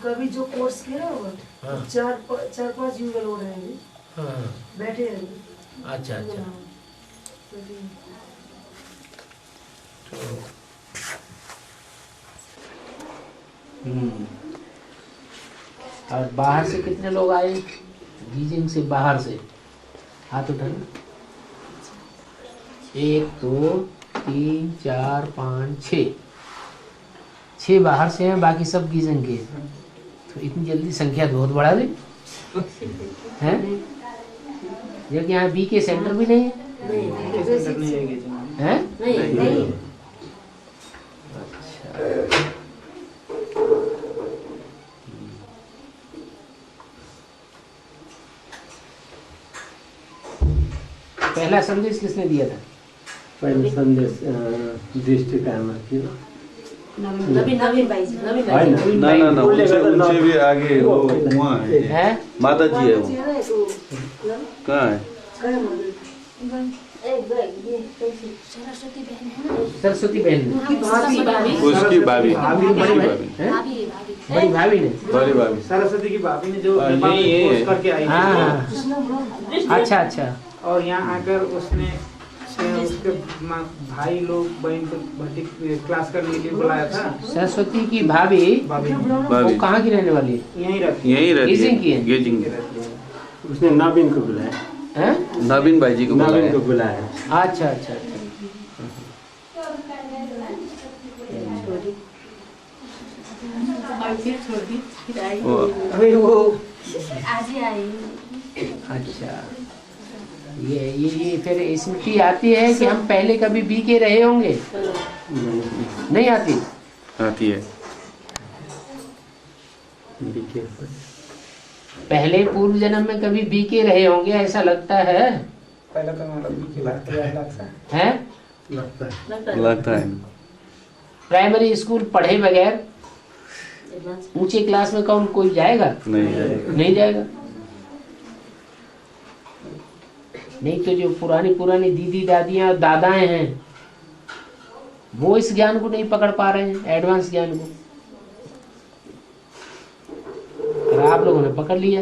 कभी जो कोर्स किया होगा हाँ। 4-5 युगल हो रहेंगे, हाँ। बैठे रहेंगे। अच्छा अच्छा। तो और बाहर से कितने लोग आए? गीजिंग से बाहर से हाथ उठाना। 1 2 3 4 5 6 बाहर से हैं, बाकी सब गीजिंग के। तो इतनी जल्दी संख्या बहुत बढ़ा दी हैं? जबकि यहाँ बी के सेंटर भी नहीं है। हैं? नहीं। अच्छा। पहला संदेश किसने दिया था? पहला संदेश दृष्टि कायम की नवीन भाई जी। ना उनसे भी आगे वो वहाँ है, माता जी है वो। कहाँ है? सरस्वती बहन उसकी भाभी, बड़ी भाभी ने, बड़ी भाभी सरस्वती की भाभी ने जो यही है। कोर्स करके आई हाँ। थी। अच्छा अच्छा। और यहाँ आकर उसने उसके भाई लोग बहन को भर्ती क्लास करने के लिए बुलाया था। सरस्वती की भाभी वो कहाँ की रहने वाली है? यहीं रहती गीजिंग की है। गेजिंग। उसने नवीन को बुलाया, हैं? नवीन भाई जी को नवीन को बुलाया। बुलाया। अच्छा अच्छा अच्छा। अभी वो आज ही आई। अच्छा, ये फिर स्मृति आती है कि हम पहले कभी बी के रहे होंगे? नहीं आती? आती है। पहले पूर्व जन्म में कभी बी के रहे होंगे ऐसा लगता है। पहले तो हैं? लगता है। प्राइमरी स्कूल पढ़े बगैर ऊंचे क्लास में कौन कोई जाएगा? नहीं जाएगा। नहीं तो जो पुरानी दीदी दादियां और दादाएं हैं वो इस ज्ञान को नहीं पकड़ पा रहे हैं, एडवांस ज्ञान को। और आप लोगों ने पकड़ लिया,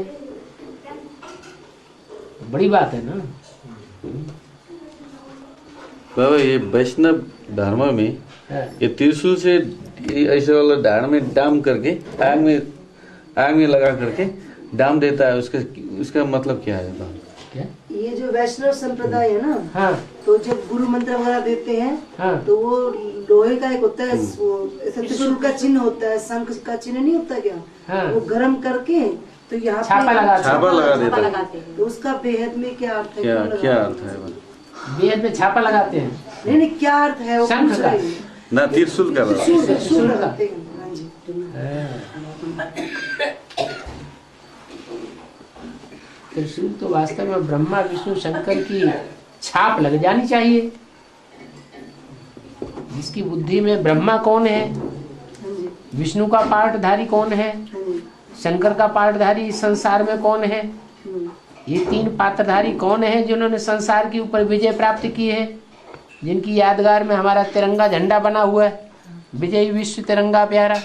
बड़ी बात है ना। बाबा ये वैष्णव धर्म में ये त्रिशूल से ऐसे वाला दाढ़ में डाम करके आग में लगा करके डाम देता है, उसका मतलब क्या है बाबा? क्या? ये जो वैष्णव संप्रदाय है ना, हाँ तो जब गुरु मंत्र वगैरह देते हैं, हाँ तो वो लोहे का एक होता है, वो ऐसा त्रिशूल का चिन्ह होता है, शंख का चिन्ह नहीं होता क्या? हाँ। वो गरम करके तो यहाँ छापा लगा देता है। तो उसका बेहद में क्या अर्थ है? क्या अर्थ है? बेहद में छापा लगाते हैं। नहीं क्या अर्थ है वो शंख पूछ का? रही हूँ। ना त्रिशूल का त्रिशूल लगाते हैं। हाँ जी। त्रिशूल तो वास्तव में ब्रह्मा विष्णु शंकर की छाप लग जानी चाहिए। जिसकी बुद्धि में ब्रह्मा कौन है, विष्णु का पार्टधारी कौन है, शंकर का पार्टधारी इस संसार में कौन है, ये 3 पात्रधारी कौन है जिन्होंने संसार के ऊपर विजय प्राप्त की है, जिनकी यादगार में हमारा तिरंगा झंडा बना हुआ है, विजय विश्व तिरंगा प्यारा,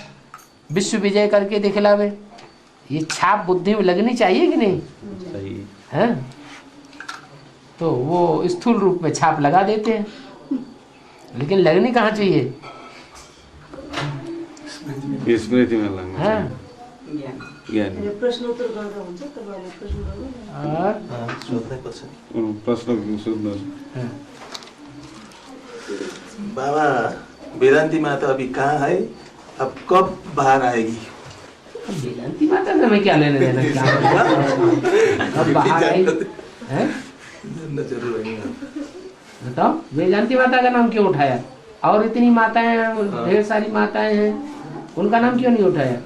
विश्व विजय करके दिखलावे। ये छाप बुद्धि में लगनी चाहिए कि नहीं? सही है। तो वो स्थूल रूप में छाप लगा देते हैं, लेकिन लगनी कहाँ चाहिए? स्मृति में लगना हाँ। ज्ञान। प्रश्न उत्तर गर्दा हुन्छ तपाईहरुले प्रश्न गर्नु। और प्रश्न सोध्नु। बाबा वेदांती माता अभी कहाँ है, अब कब बाहर आएगी? वेदांती माता से हमें क्या लेने देना? अब बाहर आई है? जरूर है। बताओ, वेदांती माता का नाम क्यों उठाया? और इतनी माताएं हैं, ढेर सारी माताएं हैं, उनका नाम क्यों नहीं उठाया?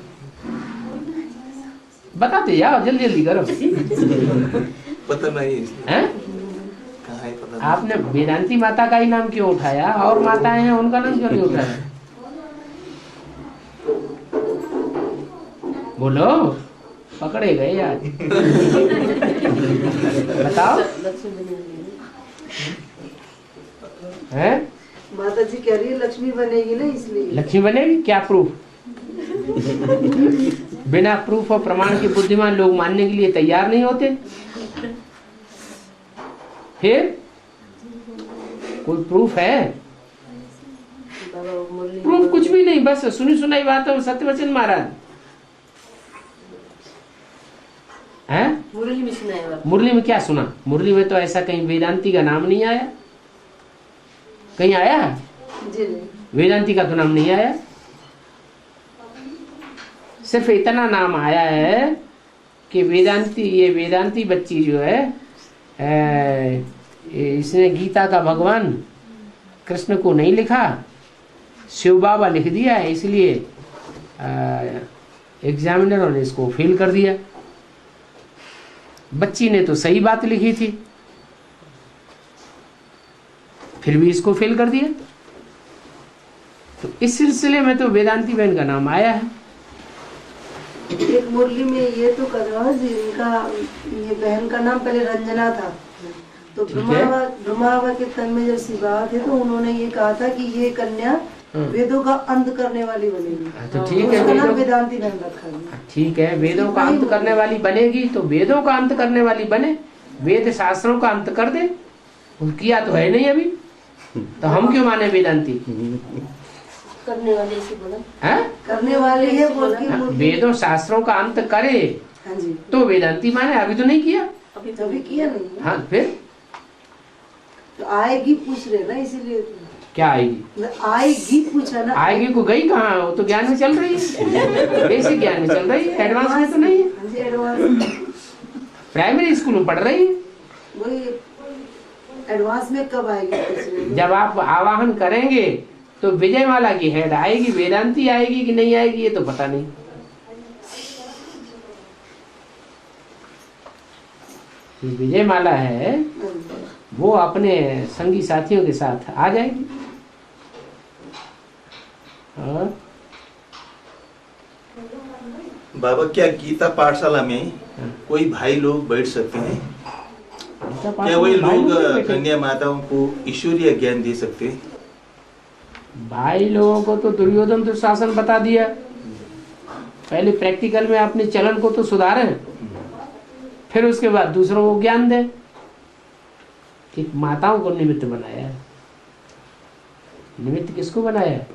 बताते जाओ, जल्दी जल्दी करो। पता नहीं हैं? कहाँ है, पता नहीं। आपने वेदांती माता का ही नाम क्यों उठाया? और माताएं हैं, उनका नाम क्यों नहीं उठाया? बोलो, पकड़े गए यार। बताओ। हैं? माता जी कह रही है लक्ष्मी बनेगी ना, इसलिए। लक्ष्मी बनेगी? क्या प्रूफ? बिना प्रूफ और प्रमाण के बुद्धिमान लोग मानने के लिए तैयार नहीं होते। फिर कोई प्रूफ है? प्रूफ कुछ भी नहीं, बस सुनी सुनाई बात है। सत्यवचन महाराज है, मुरली में सुनाया। मुरली में क्या सुना? मुरली में तो ऐसा कहीं वेदांती का नाम नहीं आया। कहीं आया है? जी नहीं। वेदांती का तो नाम नहीं आया। सिर्फ इतना नाम आया है कि वेदांती, ये वेदांती बच्ची जो है इसने गीता का भगवान कृष्ण को नहीं लिखा, शिव बाबा लिख दिया है, इसलिए एग्जामिनर ने इसको फेल कर दिया। बच्ची ने तो सही बात लिखी थी, फिर भी इसको फेल कर दिया। तो इस सिलसिले में तो वेदांती बहन का नाम आया है। एक मुरली में ये तो कर रहा है, इनका ये बहन का नाम पहले रंजना था। तो ब्रह्मावा के तन में जब शिवा थे तो उन्होंने ये कहा था कि ये कन्या वेदों का अंत करने वाली बनेगी। तो ठीक है, उसका नाम वेदांती बहन रखा है। ठीक है, वेदों का अंत करने वाली बनेगी तो वेदों का अंत करने वाली बने, वेद शास्त्रों का अंत कर दे। किया तो है नहीं अभी, तो हम क्यों माने वेदांती? करने वाले इसे बोला है, करने वाली है बोल के वेदों शास्त्रों का अंत करे हाँ जी, तो वेदांती माने। अभी तो नहीं किया। अभी अभी किया नहीं। हाँ, फिर तो आएगी पूछ रहे ना, इसीलिए क्या आएगी? आएगी पूछा ना। आएगी को गई कहाँ? वो तो ज्ञान में चल रही है, बेसिक ज्ञान में चल रही है, एडवांस में तो नहीं है। हाँ जी, एडवांस प्राइमरी स्कूल में पढ़ रही है। वही एडवांस में कब आएगी पूछ रहे हैं। जब आप आवाहन करेंगे तो विजयमाला की हेड आएगी, वेदांती आएगी कि नहीं आएगी ये तो पता नहीं। विजयमाला है वो अपने संगी साथियों के साथ आ जाएगी। और बाबा, क्या गीता पाठशाला में कोई भाई लोग बैठ सकते हैं? क्या वही लोग कन्या माताओं को ईश्वरीय ज्ञान दे सकते हैं? भाई लोगों को तो दुर्योधन दुशासन बता दिया। पहले प्रैक्टिकल में अपने चलन को तो सुधारें, फिर उसके बाद दूसरों को ज्ञान दें। कि माताओं को निमित्त बनाया है। निमित्त किसको बनाया है?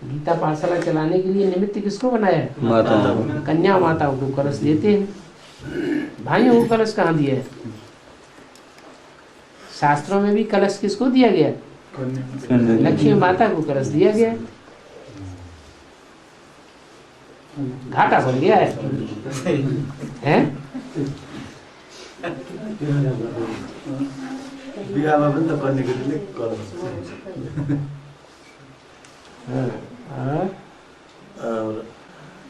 गीता पाठशाला चलाने के लिए निमित्त किसको बनाया है? माता। कन्या माताओं को कलश देते हैं। भाइयों को कलश कहाँ दिया है? शास्त्रों में भी कलश किसको दिया गया? लक्ष्मी माता को कलश दिया गया। घाटा बन गया है? और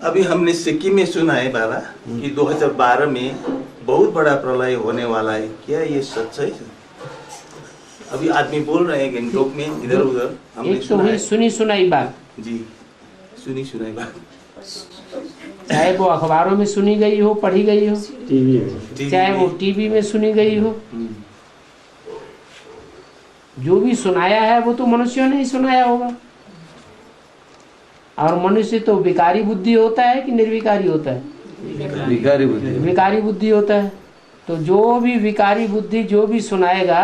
अभी हमने सिक्किम में सुना है बाबा कि 2012 में बहुत बड़ा प्रलय होने वाला है। क्या ये सच है? अभी आदमी बोल रहे हैं गंगटोक में, इधर उधर हमने एक तो हुई सुनी सुनाई बात। जी, सुनी सुनाई बात, चाहे वो अखबारों में सुनी गई हो, पढ़ी गई हो, चाहे वो टीवी में सुनी गई हो। जो भी सुनाया है वो तो मनुष्यों ने ही सुनाया होगा। और मनुष्य तो विकारी बुद्धि होता है कि निर्विकारी होता है? विकारी बुद्धि। विकारी बुद्धि होता है। तो जो भी विकारी बुद्धि जो भी सुनाएगा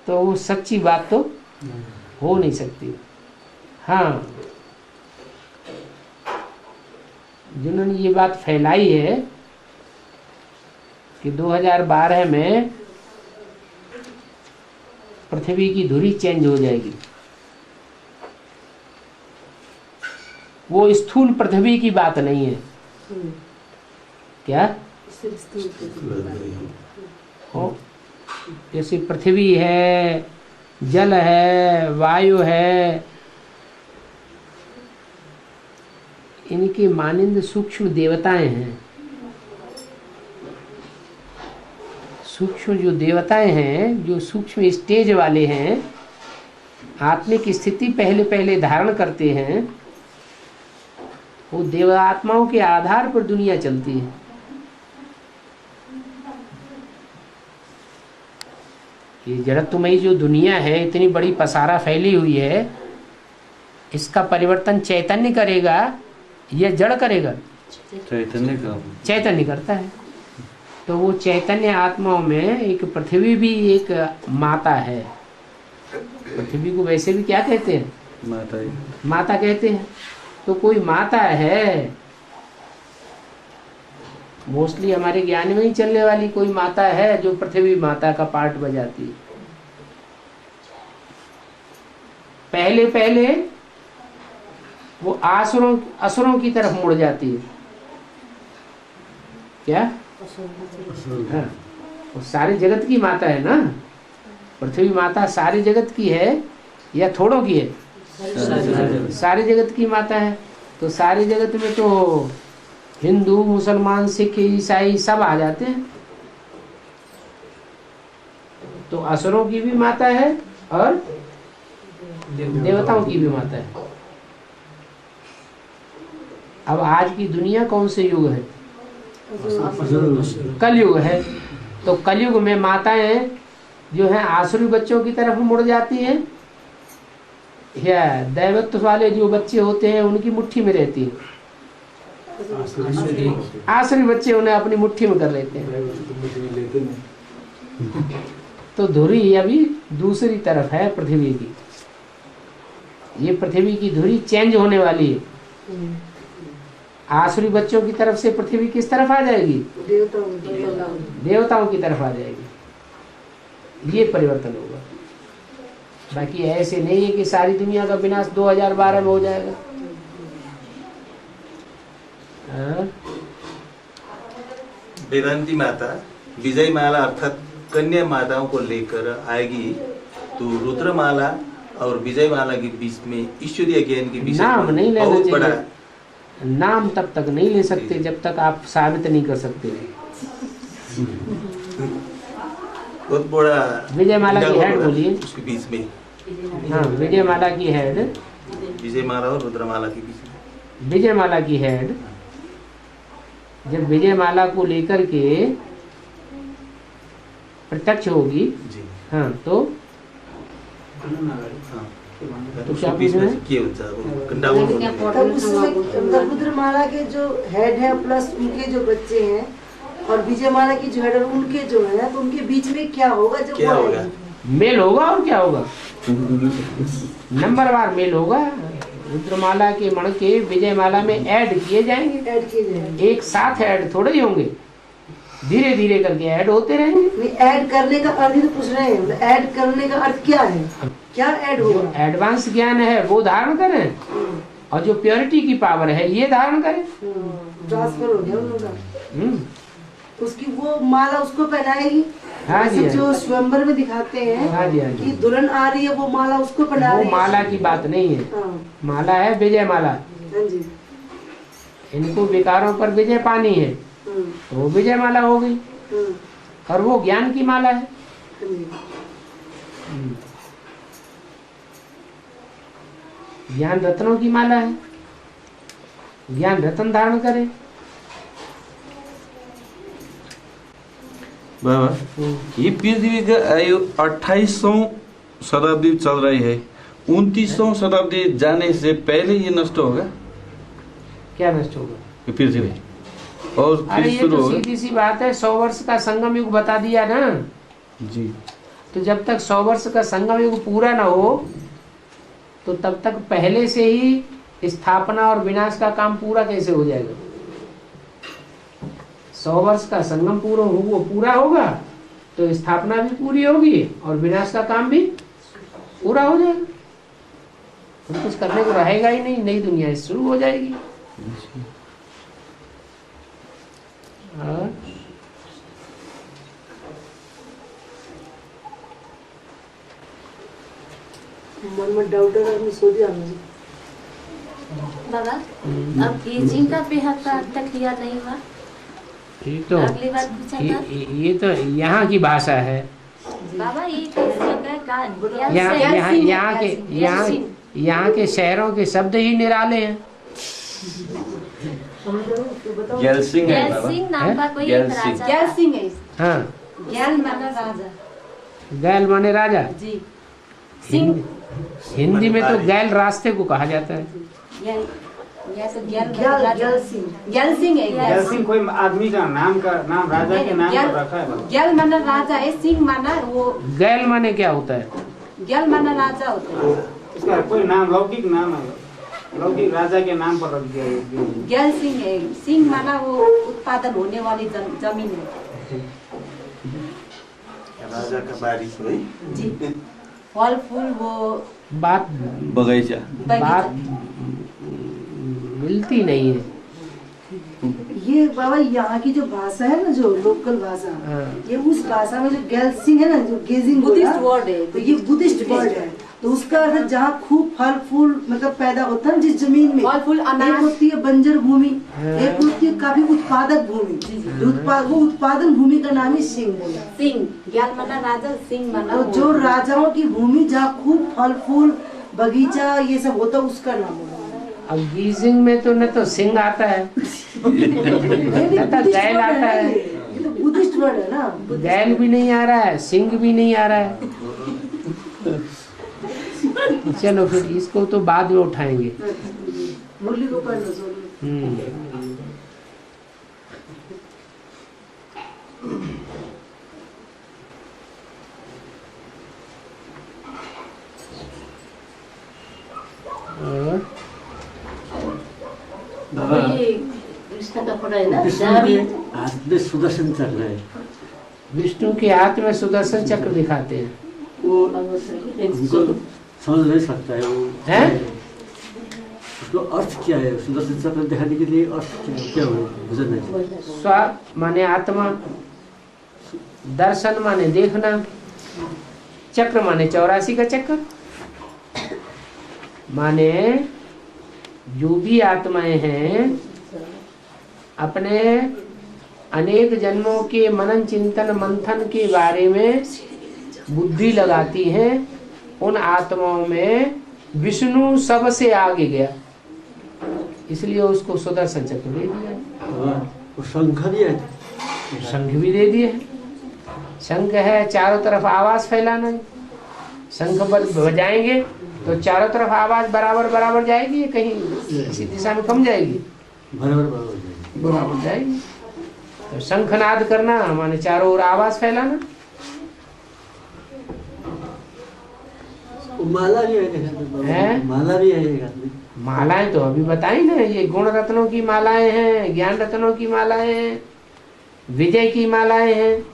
तो वो सच्ची बात तो हो नहीं सकती। हाँ, जिन्होंने ये बात फैलाई है कि 2012 में पृथ्वी की धुरी चेंज हो जाएगी, वो स्थूल पृथ्वी की बात नहीं है। क्या? हो, जैसे पृथ्वी है, जल है, वायु है, इनके मानिंद सूक्ष्म देवताएं हैं। सूक्ष्म जो देवताएं हैं, जो सूक्ष्म स्टेज वाले हैं, आत्मिक स्थिति पहले पहले धारण करते हैं, वो देवात्माओं के आधार पर दुनिया चलती है। ये जड़त्वमयी जो दुनिया है, इतनी बड़ी पसारा फैली हुई है, इसका परिवर्तन चैतन्य करेगा ये जड़ करेगा, चैतन्य का चैतन्य करता है। तो वो चैतन्य आत्माओं में एक पृथ्वी भी एक माता है। पृथ्वी को वैसे भी क्या कहते हैं? माता ही। माता कहते हैं। तो कोई माता है, मोस्टली हमारे ज्ञान में ही चलने वाली कोई माता है जो पृथ्वी माता का पार्ट बजाती है। पहले पहले वो असुरों की तरफ मुड़ जाती है। क्या? हाँ, वो सारे जगत की माता है ना। पृथ्वी माता सारे जगत की है या थोड़ों की है? सारे जगत की माता है। तो सारे जगत में तो हिंदू, मुसलमान, सिख, ईसाई सब आ जाते हैं। तो असुरों की भी माता है और देवताओं की भी माता है। अब आज की दुनिया कौन से युग है? कलयुग है। तो कलयुग में माताएं जो हैं आसुरी बच्चों की तरफ मुड़ जाती हैं या दैवत्व वाले जो बच्चे होते हैं उनकी मुट्ठी में रहती है। आसुरी बच्चे उन्हें अपनी मुट्ठी में कर लेते हैं। तो धुरी अभी दूसरी तरफ है पृथ्वी की। ये पृथ्वी की धुरी चेंज होने वाली है। आसुरी बच्चों की तरफ से पृथ्वी किस तरफ आ जाएगी? देवताओं की तरफ आ जाएगी। ये परिवर्तन होगा। बाकी ऐसे नहीं है कि सारी दुनिया का विनाश 2012 में हो जाएगा। वेदांती माता विजय माला अर्थात कन्या माताओं को लेकर आएगी। तो रुद्रमाला और विजय माला के बीच में ईश्वरीय ज्ञान के विषय नाम नहीं लेना बहुत बड़ा चाहिए। नाम तब तक नहीं ले सकते जब तक आप साबित नहीं कर सकते। बहुत बड़ा विजय माला की हेड बोलिए। उसके बीच में हाँ, विजय माला की हेड, विजय माला और रुद्रमाला के बीच में विजय माला की हेड जब विजय माला को लेकर के प्रत्यक्ष होगी, जी हाँ, तो क्या बीच पूछ रहे में हैं? क्या होता है वो कंडागुल होता है। तब उसमें रुद्रमाला के जो हेड है प्लस उनके जो बच्चे हैं और विजय माला की जो हेड है उनके जो है, तो उनके बीच में क्या होगा? जब क्या वो होगा? आएगी? मेल होगा और क्या होगा? नंबरवार मेल होगा। रुद्रमाला के मण के विजय माला में ऐड किए जाएंगे। ऐड किए जाएंगे। एक साथ ऐड थोड़े ही होंगे, धीरे धीरे करके ऐड होते रहेंगे। नहीं, ऐड करने का अर्थ ही तो पूछ रहे हैं। मतलब ऐड करने का अर्थ क्या है? क्या ऐड जो होगा? एडवांस ज्ञान है वो धारण करें और जो प्योरिटी की पावर है ये धारण करें। ट्रांसफर हो गया उन लोगों का। हम्म, उसकी वो माला उसको पहनाएगी। हाँ जी, सब हाँ जो स्वयंवर में दिखाते हैं हाँ जी, हाँ कि जी। दुल्हन आ रही है वो माला उसको पहना वो रही है। माला की बात नहीं है। हाँ, माला है विजय माला। हाँ जी। इनको विकारों पर विजय पानी है तो वो विजय माला हो गई। और वो ज्ञान की माला है। ज्ञान रत्नों की माला है। ज्ञान रत्न धारण करे। बाबा, ये पृथ्वी का आयु 2800 शताब्दी चल रही है। 2900 शताब्दी जाने से पहले ये नष्ट होगा। क्या नष्ट होगा? ये पृथ्वी और अरे फिर ये शुरू तो होगा। सीधी सी बात है। 100 वर्ष का संगम युग बता दिया ना। जी। तो जब तक 100 वर्ष का संगम युग पूरा ना हो तो तब तक पहले से ही स्थापना और विनाश का काम पूरा कैसे हो जाएगा? 100 वर्ष का संगम पूरा होगा तो स्थापना भी पूरी होगी और विनाश का काम भी पूरा हो जाएगा। तो कुछ करने को रहेगा ही नहीं, नई दुनिया शुरू हो जाएगी। और मन में डाउट है आदमी सो दिया हमने। बाबा अब बीजिंग का बेहद का अब तक किया नहीं हुआ। ये तो अगली बार पूछा था ये तो यहाँ की भाषा है। बाबा ये जगह यहाँ के शहरों के शब्द ही निराले हैं। गैलसिंग है बाबा। सिंह नाम का कोई एक राजा क्या था। सिंह है? हाँ, ज्ञान माना राजा गैल माने राजा। जी। हिंदी में तो गैल रास्ते को कहा जाता है। या तो ज्ञान ज्ञाल सिंह। ज्ञान सिंह है। ज्ञान सिंह कोई आदमी का नाम राजा के नाम पर रखा है बाबा। ज्ञान माना राजा है, सिंह माना वो। गैल माने क्या होता है? ज्ञान माना राजा होता है। इसका कोई नाम लौकिक नाम है, लौकिक राजा के नाम पर रख दिया है। ज्ञान सिंह है, सिंह माना वो उत्पादन होने वाली जमीन है राजा का बारिश है जी। फल फूल वो बात बगीचा बात मिलती नहीं है। ये बाबा यहाँ की जो भाषा है ना, जो लोकल भाषा, हाँ। ये उस भाषा में जो गैल सिंह है ना, जो गेजिंग बुद्धिस्ट वर्ड है। तो ये बुद्धिस्ट वर्ड है। तो उसका अर्थ जहाँ खूब फल फूल मतलब पैदा होता है ना, जिस जमीन में फल फूल अनाज। एक होती है बंजर भूमि, एक होती है काफी उत्पादक भूमि। वो उत्पादन भूमि का नाम ही सिंह बोला। सिंह, ज्ञान माना राजा, सिंह माना तो वो। जो राजाओं की भूमि जहाँ खूब फल फूल बगीचा ये सब होता है, उसका नाम होगा। अब गीजिंग में तो न तो सिंह आता है न तो गैल आता है। ये तो बुद्धिस्ट वर्ड है ना। गैल भी नहीं आ रहा है, सिंह भी नहीं आ रहा है। चलो फिर इसको तो बाद में उठाएंगे। मुरली को पढ़ लो सोनू। और ये कृष्ण का फोटो है ना। विष्णु के हाथ में सुदर्शन चक्र है। विष्णु के हाथ में सुदर्शन चक्र दिखाते हैं। वो उनको समझ नहीं सकता है वो हैं? उसको अर्थ क्या है? सुदर्शन चक्र दिखाने के लिए अर्थ क्या हो भजन है? स्व माने आत्मा, दर्शन माने देखना, चक्र माने 84 का चक्र, माने जो भी आत्माएं हैं अपने अनेक जन्मों के मनन चिंतन मंथन के बारे में बुद्धि लगाती हैं, उन आत्माओं में विष्णु सबसे आगे गया, इसलिए उसको सुदर्शन चक्र दे दिया। वो शंख भी है। शंख भी दे दिए। शंख है चारों तरफ आवाज फैलाना। शंख पर बजाएंगे तो चारों तरफ आवाज बराबर बराबर जाएगी, कहीं इसी दिशा में कम जाएगी, बराबर जाएगी। तो शंखनाद करना माने चारों ओर आवाज फैलाना। माला भी है, हैं? माला भी है एक हाथ में। मालाएं तो अभी बताई ना, ये गुण रत्नों की मालाएं हैं, ज्ञान रत्नों की मालाएं हैं, विजय की मालाएं हैं।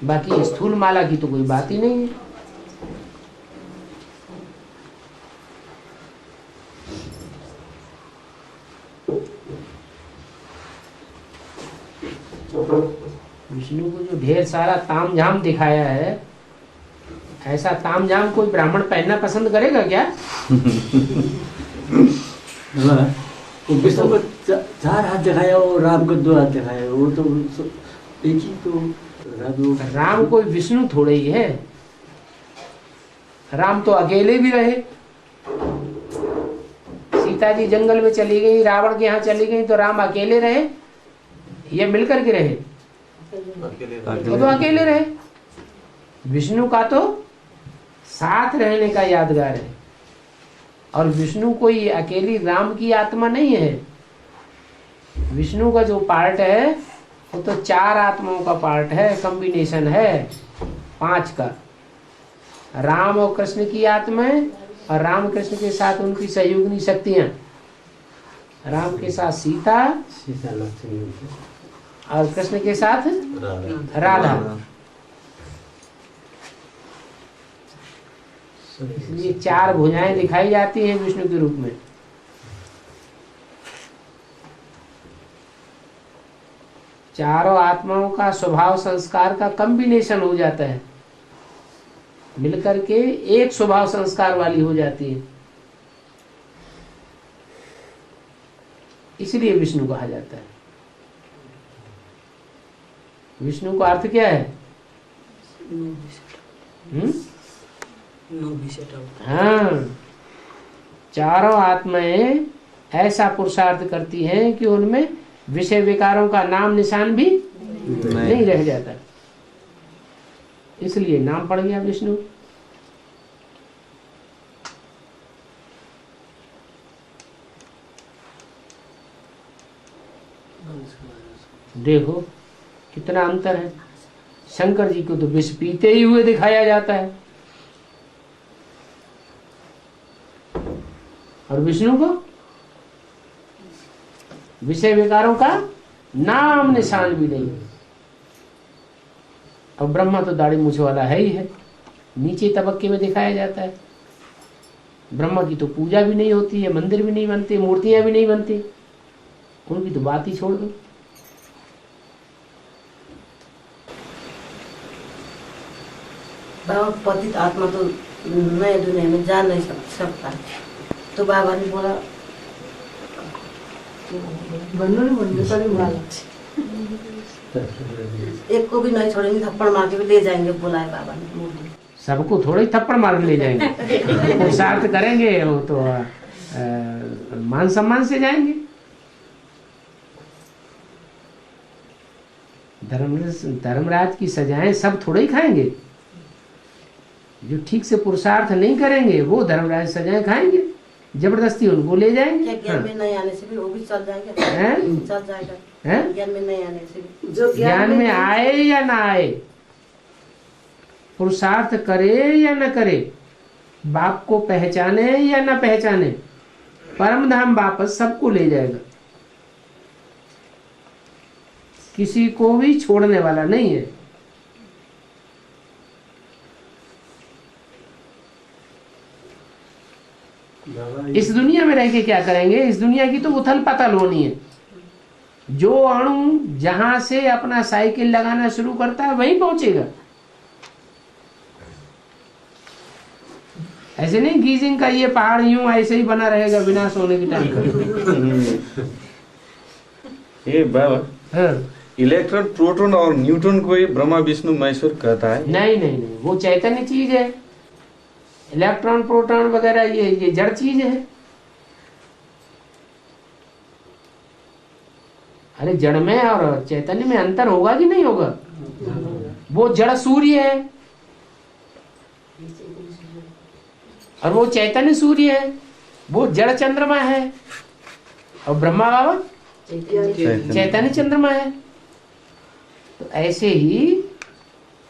बाकी स्थूल माला की तो कोई बात ही नहीं है। विष्णु को जो ढेर सारा तामझाम दिखाया है, ऐसा तामझाम कोई ब्राह्मण पहनना पसंद करेगा क्या? वो विष्णु को 4 हाथ दिखाया और राम को 2 हाथ दिखाया। वो तो एक ही तो राम कोई विष्णु थोड़े ही है। राम तो अकेले भी रहे। सीता जी जंगल में चली गई, रावण के यहाँ चली गई, तो राम अकेले रहे या मिलकर के रहे? वो तो अकेले रहे। विष्णु का तो साथ रहने का यादगार है। और विष्णु कोई अकेली राम की आत्मा नहीं है। विष्णु का जो पार्ट है वो तो 4 आत्माओं का पार्ट है, कॉम्बिनेशन है 5 का। राम और कृष्ण की आत्माएं और राम कृष्ण के साथ उनकी सहयोगिनी शक्तियां। राम के साथ सीता और कृष्ण के साथ राधा। इसलिए 4 भुजाएं दिखाई जाती हैं विष्णु के रूप में। चारों आत्माओं का स्वभाव संस्कार का कॉम्बिनेशन हो जाता है, मिलकर के एक स्वभाव संस्कार वाली हो जाती है। इसलिए विष्णु कहा जाता है। विष्णु का अर्थ क्या है? हाँ, चारों आत्माएं ऐसा पुरुषार्थ करती हैं कि उनमें विषय विकारों का नाम निशान भी नहीं रह जाता, इसलिए नाम पड़ गया विष्णु। देखो कितना अंतर है। शंकर जी को तो विष पीते ही हुए दिखाया जाता है, और विष्णु को विषय विकारों का नाम निशान भी नहीं। और ब्रह्मा तो दाढ़ी मूछ वाला है ही है, नीचे तबक्के में दिखाया जाता है। ब्रह्मा की तो पूजा भी नहीं होती है, मंदिर भी नहीं बनते, मूर्तियां भी नहीं बनती, उनकी तो बात ही छोड़ दो। बाबा पतित आत्मा तो नए दुनिया में जा नहीं सकता, तो बाबा ने बोला एक को भी नहीं छोड़ेंगे, थप्पड़ मार के भी ले जाएंगे, बुलाए बाबा ने। सबको थोड़े ही थप्पड़ मार के ले जाएंगे, पुरुषार्थ करेंगे वो तो मान सम्मान से जाएंगे। धर्मराज की सजाएं सब थोड़े ही खाएंगे, जो ठीक से पुरुषार्थ नहीं करेंगे वो धर्मराज सजाएं खाएंगे, जबरदस्ती उनको ले जाएंगे। ज्ञान में नहीं आने से भी वो भी चल जाएगा, चल जाएगा। ज्ञान में नहीं आने से भी, जो ज्ञान में आए या ना आए, पुरुषार्थ करे या न करे, बाप को पहचाने या न पहचाने, परम धाम वापस सबको ले जाएगा, किसी को भी छोड़ने वाला नहीं है। इस दुनिया में रह के क्या करेंगे? इस दुनिया की तो उथल पथल होनी है। जो अणु जहां से अपना साइकिल लगाना शुरू करता है वहीं पहुंचेगा। ऐसे नहीं गीजिंग का ये पहाड़ यूं ऐसे ही बना रहेगा विनाश होने के टाइम पर। ये बाबा, हाँ। इलेक्ट्रॉन, प्रोटॉन और न्यूट्रॉन को ही ब्रह्मा विष्णु महेश्वर कहता है। नहीं नहीं नहीं, वो चैतन्य चीज है। इलेक्ट्रॉन प्रोटॉन वगैरह ये जड़ चीज है। अरे जड़ में और चैतन्य में अंतर होगा कि नहीं होगा? वो जड़ सूर्य है और वो चैतन्य सूर्य है, वो जड़ चंद्रमा है, और ब्रह्मा बाबा चैतन्य चंद्रमा है। तो ऐसे ही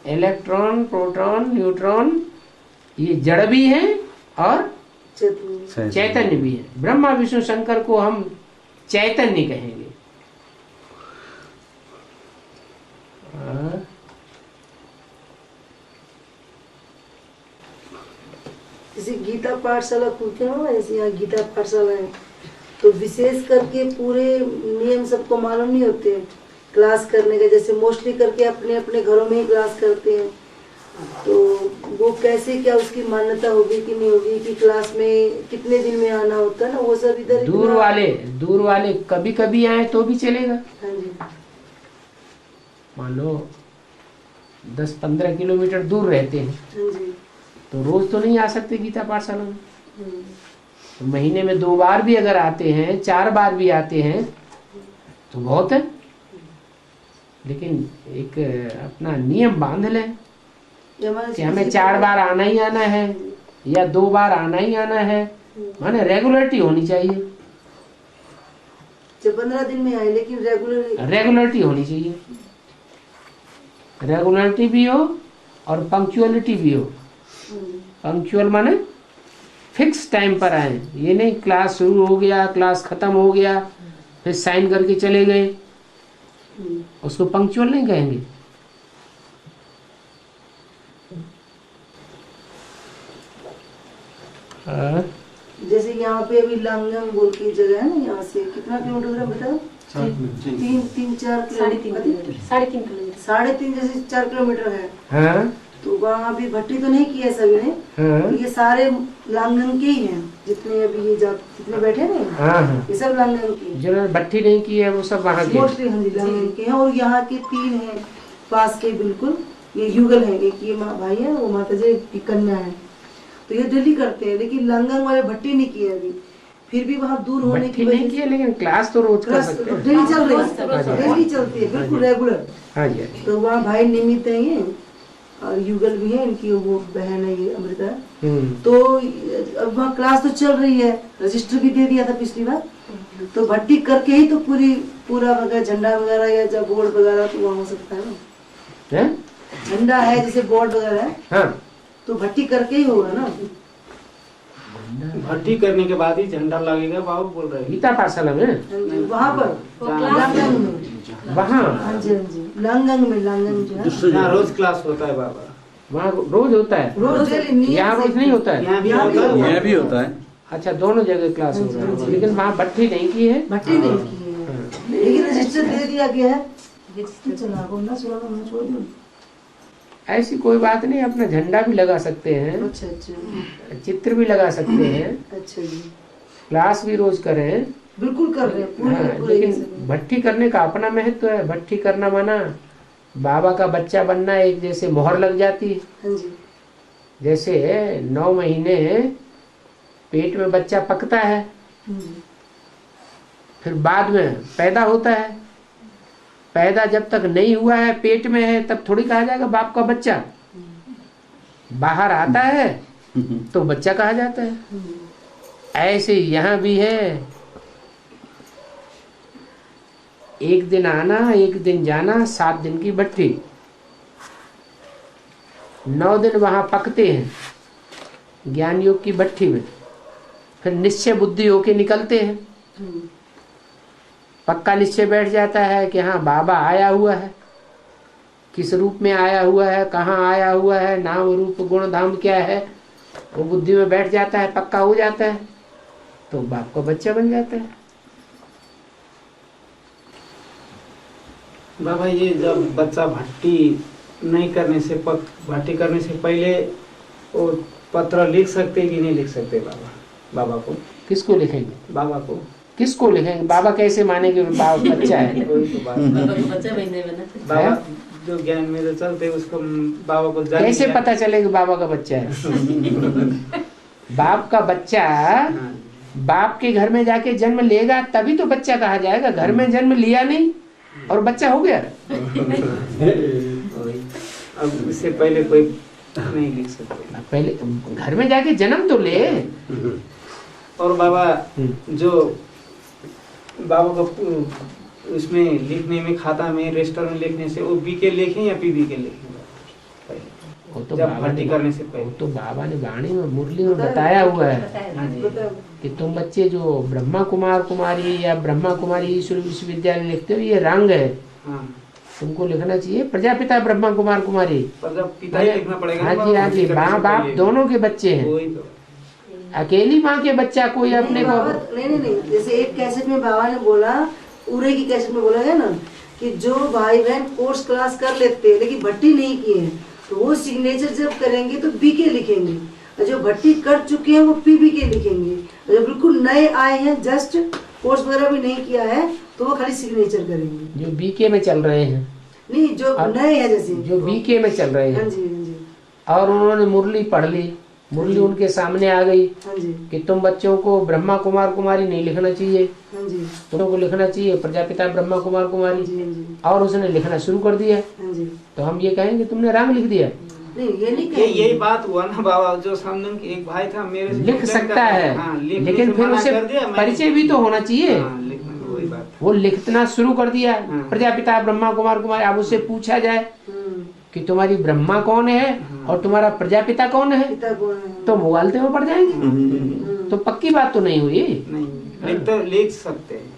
इलेक्ट्रॉन, प्रोटॉन, न्यूट्रॉन ये जड़ भी हैं और चैतन्य भी है। ब्रह्मा विष्णु शंकर को हम चैतन्य कहेंगे। जैसे गीता पाठशाला खुलते हैं ना, ऐसे यहाँ गीता पाठशाला है, तो विशेष करके पूरे नियम सबको मालूम नहीं होते क्लास करने का। जैसे मोस्टली करके अपने अपने घरों में ही क्लास करते हैं, तो वो कैसे, क्या उसकी मान्यता होगी कि नहीं होगी, कि क्लास में कितने दिन में आना होता है ना, वो सब इधर दूर वाले कभी कभी आए तो भी चलेगा। हाँ जी। मान लो 10-15 किलोमीटर दूर रहते हैं, हाँ जी। तो रोज तो नहीं आ सकते गीता पाठशाला में। तो महीने में 2 बार भी अगर आते हैं, 4 बार भी आते हैं तो बहुत है। लेकिन एक अपना नियम बांध लें कि हमें 4 बार आना ही आना है या 2 बार आना ही आना है, माने रेगुलरिटी होनी चाहिए। 15 दिन में आए लेकिन रेगुलरिटी होनी चाहिए। रेगुलरिटी भी हो और पंक्चुअलिटी भी हो। पंक्चुअल माने फिक्स टाइम पर आए, ये नहीं क्लास शुरू हो गया, क्लास खत्म हो गया, फिर साइन करके चले गए, उसको पंक्चुअल नहीं कहेंगे। जैसे यहाँ पे अभी लांगंग बोल की जगह है ना, यहाँ से कितना किलोमीटर है बताओ? 3-4 किलोमीटर, 3.5 जैसे 4 किलोमीटर है। हाँ? तो वहाँ अभी भट्टी तो नहीं की है सभी ने। हाँ? तो ये सारे लांगंग के ही हैं, जितने अभी ये जितने बैठे हैं, हाँ। ये सब लांगंग के हैं। जिन्होंने भट्टी नहीं की है वो सब वहाँ के मोस्टली हाँ जी लांगंग के हैं। और यहाँ के 3 हैं पास के बिल्कुल, ये युगल है, एक ये भाई है, वो माता जी की कन्या है। तो ये डेली करते हैं, लेकिन लांगंग वाले भट्टी नहीं की है अभी। फिर भी वहाँ दूर होने की वजह से, लेकिन क्लास तो रोज कर सकते हैं। डेली चल रही है, डेली चलती है, बिल्कुल रेगुलर। हाँ जी। तो वहाँ भाई निमित्त है ये, और युगल भी है, इनकी वो बहन है ये अमृता। तो अब वहाँ क्लास तो चल रही है, रजिस्टर भी दे दिया था पिछली बार, तो भट्टी करके ही तो पूरा वगैरह झंडा वगैरह या जब बोर्ड वगैरह तो वहाँ हो सकता है ना। झंडा है जैसे बोर्ड वगैरह है, हाँ, तो भट्टी करके ही होगा ना। भट्टी करने के बाद ही झंडा लगेगा, बाबू बोल रहे हैं गीता पाठशाला में, वहाँ पर लांगंग में, वहाँ, हाँ जी हाँ जी, लांगंग में, लांगंग जो है यहाँ रोज क्लास होता है बाबा, वहाँ रोज होता है, रोज यहाँ रोज नहीं होता है, यहाँ भी होता है। अच्छा, दोनों जगह क्लास हो रहा है, लेकिन वहाँ भट्टी नहीं की है, भट्टी नहीं की है, लेकिन रजिस्टर दे दिया गया है। चला ना सुना छोड़ दूँ। ऐसी कोई बात नहीं, अपना झंडा भी लगा सकते हैं, अच्छा अच्छा, चित्र भी लगा सकते हैं, अच्छा जी, क्लास भी रोज करें, बिल्कुल कर रहे हैं पूरे हाँ, पूरे। लेकिन भट्टी करने का अपना महत्व है। भट्टी करना माना बाबा का बच्चा बनना, एक जैसे मोहर लग जाती है, हाँ जी, जैसे 9 महीने पेट में बच्चा पकता है, फिर बाद में पैदा होता है, पैदा जब तक नहीं हुआ है, पेट में है, तब थोड़ी कहा जाएगा बाप का बच्चा, बाहर आता है तो बच्चा कहा जाता है। ऐसे यहाँ भी है, एक दिन आना एक दिन जाना, 7 दिन की भट्टी, 9 दिन वहां पकते हैं ज्ञान योग की भट्टी में, फिर निश्चय बुद्धि होके निकलते हैं, पक्का निश्चय बैठ जाता है कि हाँ बाबा आया हुआ है, किस रूप में आया हुआ है, कहाँ आया हुआ है, नाम रूप गुण धाम क्या है, वो बुद्धि में बैठ जाता है, पक्का हो जाता है, तो बाप का बच्चा बन जाता है। बाबा ये जब बच्चा भट्टी नहीं करने से भट्टी करने से पहले वो पत्र लिख सकते कि नहीं लिख सकते बाबा को? किसको लिखेंगे? बाबा को। किसको लिखेंगे? बाबा कैसे माने कि बाबा बच्चा है? वही तो बात। बाबा जो ज्ञान में जो चलते उसको बाबा को कैसे पता चलेगा बाबा का बच्चा है? बाप का बच्चा बाप के घर में जाके जन्म लेगा तभी तो बच्चा कहा जाएगा। घर में जन्म लिया नहीं और बच्चा हो गया। अब इससे पहले कोई नहीं लिख सकते। पहले घर में जाके जन्म तो ले। और बाबा जो बाबा को उसमें लिखने में खाता में रजिस्टर में लिखने से वो बीके लिखें या पीबी के लिखें? वो तो बाबा ने करने से पहले तो बाबा ने वाणी में मुरली में बताया हुआ है कि तुम बच्चे जो ब्रह्मा कुमार कुमारी या ब्रह्मा कुमारी ईश्वर विश्वविद्यालय लिखते हो ये रंग है। तुमको लिखना चाहिए प्रजापिता ब्रह्मा कुमार कुमारी। प्रजापिता ही लिखना पड़ेगा। हाँ जी हाँ जी, माँ बाप दोनों के बच्चे हैं। अकेली माँ के बच्चा कोई अपने को नहीं, जैसे एक कैसेट में बाबा ने बोला, उरे की कैसेट में बोला है ना कि जो भाई बहन कोर्स क्लास कर लेते हैं लेकिन भट्टी नहीं किए हैं तो वो सिग्नेचर जब करेंगे तो बीके लिखेंगे, और जो भट्टी कर चुके हैं वो पीबी के लिखेंगे, और जो बिल्कुल नए आए हैं जस्ट कोर्स वगैरह भी नहीं किया है तो वो खाली सिग्नेचर करेंगे। जो बीके में चल रहे हैं नहीं, जो नए हैं जैसे जो बीके में चल रहे हैं। हाँ जी हाँ जी। और उन्होंने मुरली पढ़ ली, मुरली उनके सामने आ गई कि तुम बच्चों को ब्रह्मा कुमार कुमारी नहीं लिखना चाहिए, तुमको लिखना चाहिए प्रजापिता ब्रह्मा कुमार कुमारी, और उसने लिखना शुरू कर दिया तो हम ये कहेंगे तुमने रंग लिख दिया? नहीं, ये नहीं यही बात हुआ ना बाबा। जो सामने एक भाई था मेरे से लिख सकता है लेकिन फिर उसे परिचय भी तो होना चाहिए। वो लिखना शुरू कर दिया प्रजापिता ब्रह्मा कुमार कुमारी। अब उससे पूछा जाए कि तुम्हारी ब्रह्मा कौन है और तुम्हारा प्रजापिता कौन है तो मुगालते में पड़ जाएंगे। तो पक्की बात तो नहीं हुई। नहीं तो लिख सकते हैं।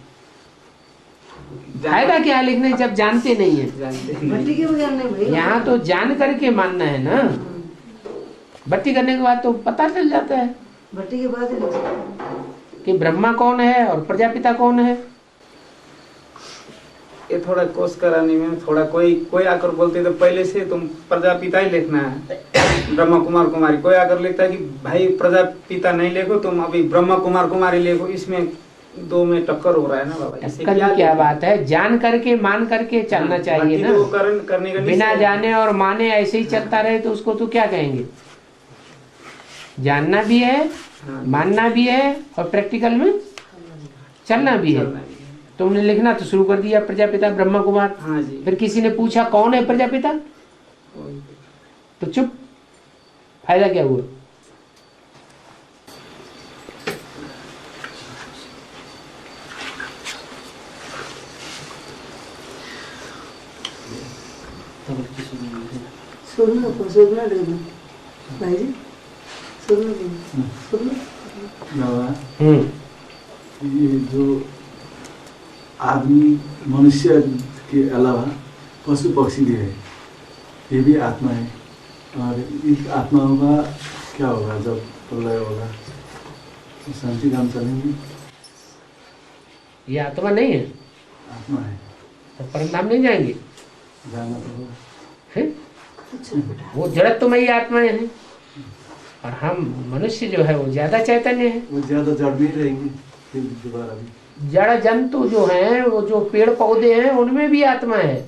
फायदा क्या लिखने जब जानते नहीं है। भट्टी के बगैर नहीं भाई। यहाँ तो जान करके मानना है ना। भट्टी करने के बाद तो पता चल जाता है भट्टी के बाद कि ब्रह्मा कौन है और प्रजापिता कौन है। ये थोड़ा कोर्स कराने में थोड़ा कोई आकर बोलते तो पहले से तुम प्रजापिता ही लिखना है, ब्रह्मा कुमार कुमारी। कोई आकर लिखता है कि भाई प्रजापिता नहीं लिखो, तुम अभी ब्रह्मा कुमार कुमारी लिखो। इसमें दो में टक्कर हो रहा है ना बाबा। टक्कर क्या बात है, जान करके मान करके चलना चाहिए ना। करने का बिना जाने और माने ऐसे ही चलता रहे तो उसको तो क्या कहेंगे। जानना भी है, मानना भी है और प्रैक्टिकल में चलना भी है। तुमने लिखना तो शुरू कर दिया प्रजापिता ब्रह्मा कुमार। हाँ जी। फिर किसी ने पूछा कौन है प्रजापिता तो चुप, फायदा क्या हुआ? सुनना देना भाई जी, सुनना बाबा, ये जो आदमी मनुष्य के अलावा पशु पक्षी भी है, ये भी आत्मा है। और इस आत्माओं का क्या होगा जब प्रलय होगा? शांति धाम चलेंगे? ये आत्मा नहीं है, आत्मा है, तो परमधाम नहीं जाएंगे? जाना तो होगा। है? वो जड़त्वमयी आत्माएं हैं, और हम मनुष्य जो है वो ज्यादा चैतन्य है। वो ज्यादा जड़ नहीं रहेंगे फिर दोबारा भी। जड़ जंतु जो हैं, वो जो पेड़ पौधे हैं, उनमें भी आत्मा है।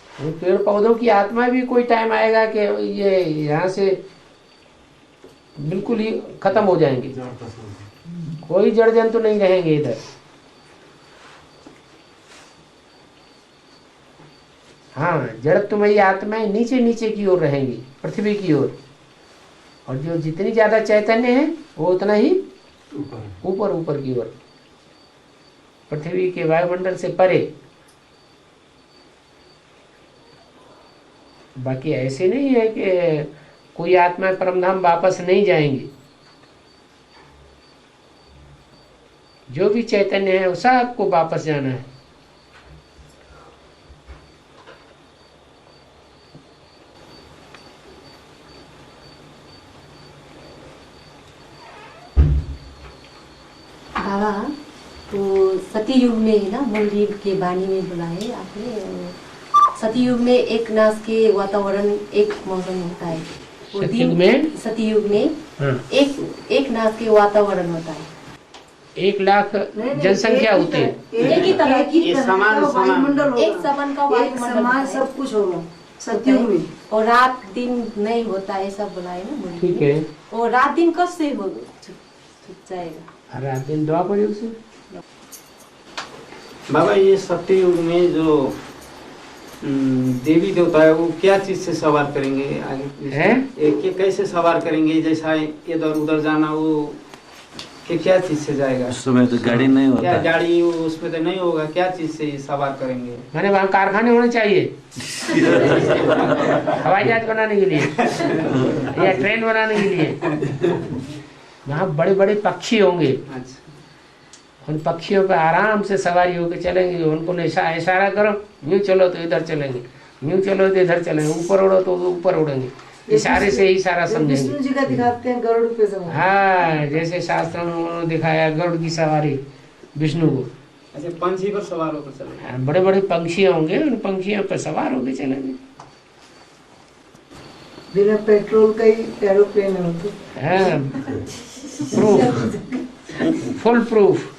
उन पेड़ पौधों की आत्मा भी कोई टाइम आएगा कि ये यहाँ से बिल्कुल ही खत्म हो जाएंगे, जड़ फंस होगी। कोई जड़ जंतु नहीं रहेंगे इधर। हाँ, जड़त्वमयी आत्माएं नीचे नीचे की ओर रहेंगी, पृथ्वी की ओर, और जो जितनी ज्यादा चैतन्य है वो उतना ही ऊपर ऊपर की ओर, पृथ्वी के वायुमंडल से परे। बाकी ऐसे नहीं है कि कोई आत्माएं परमधाम वापस नहीं जाएंगी। जो भी चैतन्य है वो सबको वापस जाना है। बाबा, तो सती युग में है ना, मौलवी के वाणी में बोला है आपने, सती युग में एक नाश के वातावरण एक मौसम होता है। वो सतयुग में? सतयुग में एक नाश के वातावरण होता है। 1 लाख जनसंख्या होती है, एक ही तरह की समान वायुमंडल, एक समान का वायुमंडल समान सब कुछ होगा सतयुग में। और रात दिन नहीं होता है, सब बोला है ना मौलवी ठीक ने। है। और रात दिन कब से हो छुप जाएगा? रात दिन द्वापर युग से। बाबा, ये सत्ययुग में जो देवी देवता है वो क्या चीज से सवार करेंगे आगे? एक कैसे सवार करेंगे? जैसा इधर उधर जाना, वो क्या चीज से जाएगा? उस समय तो गाड़ी नहीं होता। क्या गाड़ी उसमें तो नहीं होगा? क्या चीज से सवार करेंगे? मैंने वहाँ कारखाने होने चाहिए हवाई जहाज बनाने के लिए या ट्रेन बनाने के लिए। वहाँ बड़े बड़े पक्षी होंगे। अच्छा, उन पक्षियों पे आराम से सवारी होकर चलेंगे। उनको इशारा करो, यूं चलो तो इधर चलेंगे, यूं चलो तो इधर चलेंगे, ऊपर उड़ो तो ऊपर उड़ेंगे। इशारे से ही सारा समझेंगे। विष्णु जी का दिखाते हैं गरुड़ पे सवार। हाँ, जैसे शास्त्रों में उन्होंने दिखाया गरुड़ की सवारी विष्णु को। अच्छा, पंछी पर सवार होकर चलेंगे। हाँ, बड़े बड़े पंछी होंगे, उन पंछियों पर सवार होकर चलेंगे। बिना पेट्रोल का ही एरोप्लेन होते। हाँ, प्रूफ, फुल प्रूफ।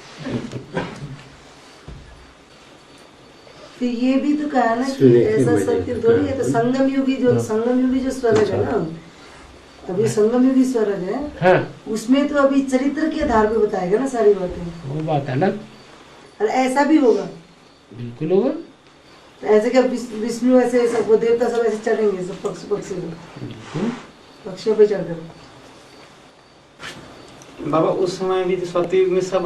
तो ये भी तो कहा ना कि ऐसा सत्य थोड़ी है। तो संगम युगी जो स्वर्ग है ना, अभी संगम युगी स्वर्ग है। हाँ, उसमें तो अभी चरित्र के आधार पे बताएगा ना सारी बातें। वो बात अलग। और ऐसा भी होगा, बिल्कुल होगा। तो ऐसे क्या विष्णु ऐसे सब वो देवता सब ऐसे चढ़ेंगे, सब पक्षियों पे चढ़कर। बाबा, उस समय भी तो सतयुग में सब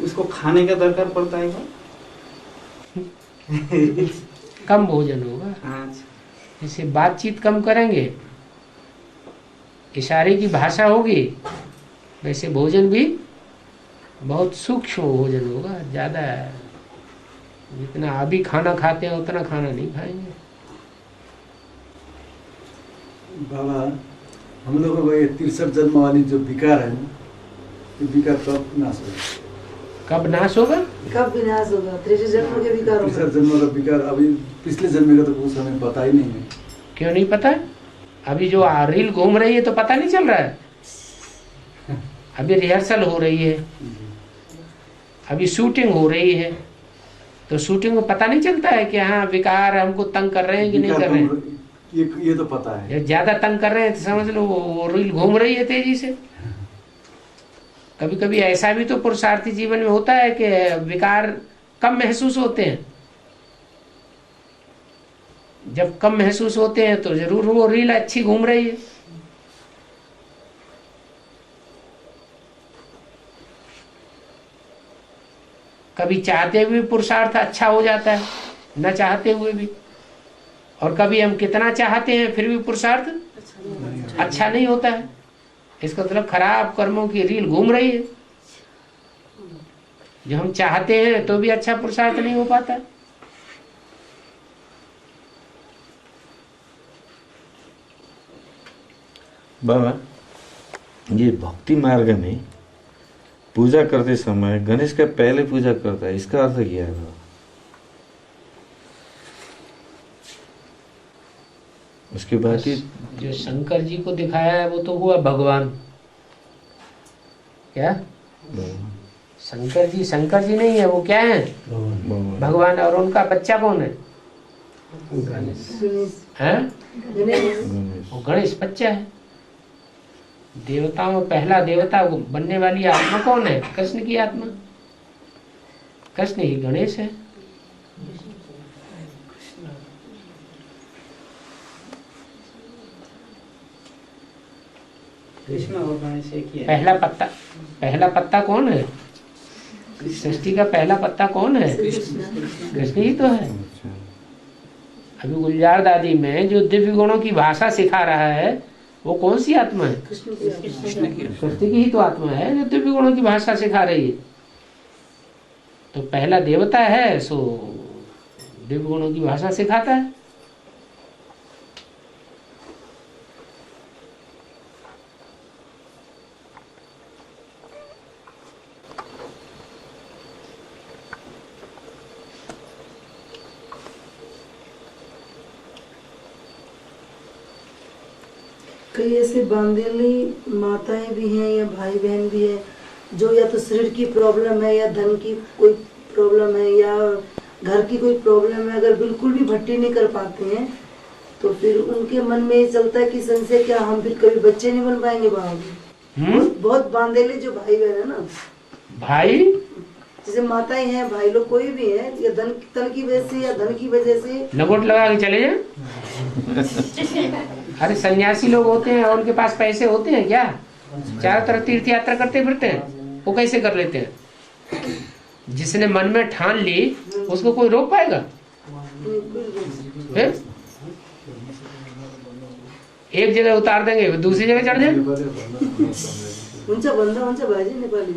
उसको खाने का दरकार पड़ता है। कम भोजन होगा। अच्छा, जैसे बातचीत कम करेंगे, इशारे की भाषा होगी, वैसे भोजन भी बहुत सूक्ष्म भोजन होगा। ज्यादा जितना अभी खाना खाते हैं उतना खाना नहीं खाएंगे। बाबा, हम लोगों को ये 63 जन्म वाली जो विकार है, ये विकार कब नाश होगा? कब नाश होगा? कब विनाश होगा? 63 जन्म के विकार होगा। 63 जन्म का विकार अभी पिछले जन्म का तो कुछ हमें पता ही नहीं है। क्यों नहीं पता? अभी जो रील घूम रही है तो पता नहीं चल रहा है। अभी रिहर्सल हो रही है, अभी शूटिंग हो रही है, तो शूटिंग में पता नहीं चलता है कि हाँ विकार हमको तंग कर रहे हैं कि नहीं कर रहे हैं। ये तो पता है। जब ज्यादा तंग कर रहे हैं तो समझ लो वो रील घूम रही है तेजी से। कभी कभी ऐसा भी तो पुरुषार्थी जीवन में होता है कि विकार कम महसूस होते हैं। जब कम महसूस होते हैं तो जरूर वो रील अच्छी घूम रही है। कभी चाहते हुए पुरुषार्थ अच्छा हो जाता है, न चाहते हुए भी, और कभी हम कितना चाहते हैं फिर भी पुरुषार्थ अच्छा नहीं होता है। इसका मतलब खराब कर्मों की रील घूम रही है। जो हम चाहते हैं तो भी अच्छा पुरुषार्थ नहीं हो पाता। बाबा, ये भक्ति मार्ग में पूजा करते समय गणेश का पहले पूजा करता है, इसका अर्थ क्या है बाबा? उसके बाद ही जो शंकर जी को दिखाया है वो तो हुआ भगवान। क्या शंकर जी नहीं है, वो क्या है? भगवान। और उनका बच्चा कौन है? हैं? वो गणेश बच्चा है। देवताओं में पहला देवता बनने वाली आत्मा कौन है? कृष्ण की आत्मा। कृष्ण ही गणेश है। कृष्ण और गणेश एक ही है। पहला पत्ता कौन है? सृष्टि का पहला पत्ता कौन है? कृष्ण ही तो है। अभी गुलजार दादी में जो दिव्य गुणों की भाषा सिखा रहा है वो कौन सी आत्मा है? कृष्ण की ही तो आत्मा है जो दिव्य गुणों की भाषा सिखा रही है। तो पहला देवता है सो दिव्य गुणों की भाषा सिखाता है। कई ऐसे बांदेली माताएं भी हैं या भाई बहन भी है जो या तो शरीर की प्रॉब्लम है या धन की कोई प्रॉब्लम है या घर की कोई प्रॉब्लम है, अगर बिल्कुल भी भट्टी नहीं कर पाते हैं तो फिर उनके मन में ये चलता है कि संशय क्या हम फिर कभी बच्चे नहीं बन पाएंगे। बहुत बांदेली जो भाई बहन है ना, भाई जैसे माताएं हैं, भाई लोग कोई भी है, या तन की वजह से या धन की वजह से नगोट लगा के चले जाए। अरे सन्यासी लोग होते हैं और उनके पास पैसे होते हैं क्या? चारों तरफ तीर्थ यात्रा करते फिरते हैं, वो कैसे कर लेते हैं? जिसने मन में ठान ली उसको कोई रोक पाएगा? फिर एक जगह उतार देंगे दूसरी जगह चढ़ जाए। उनका बंदा उनका भाई नेपाली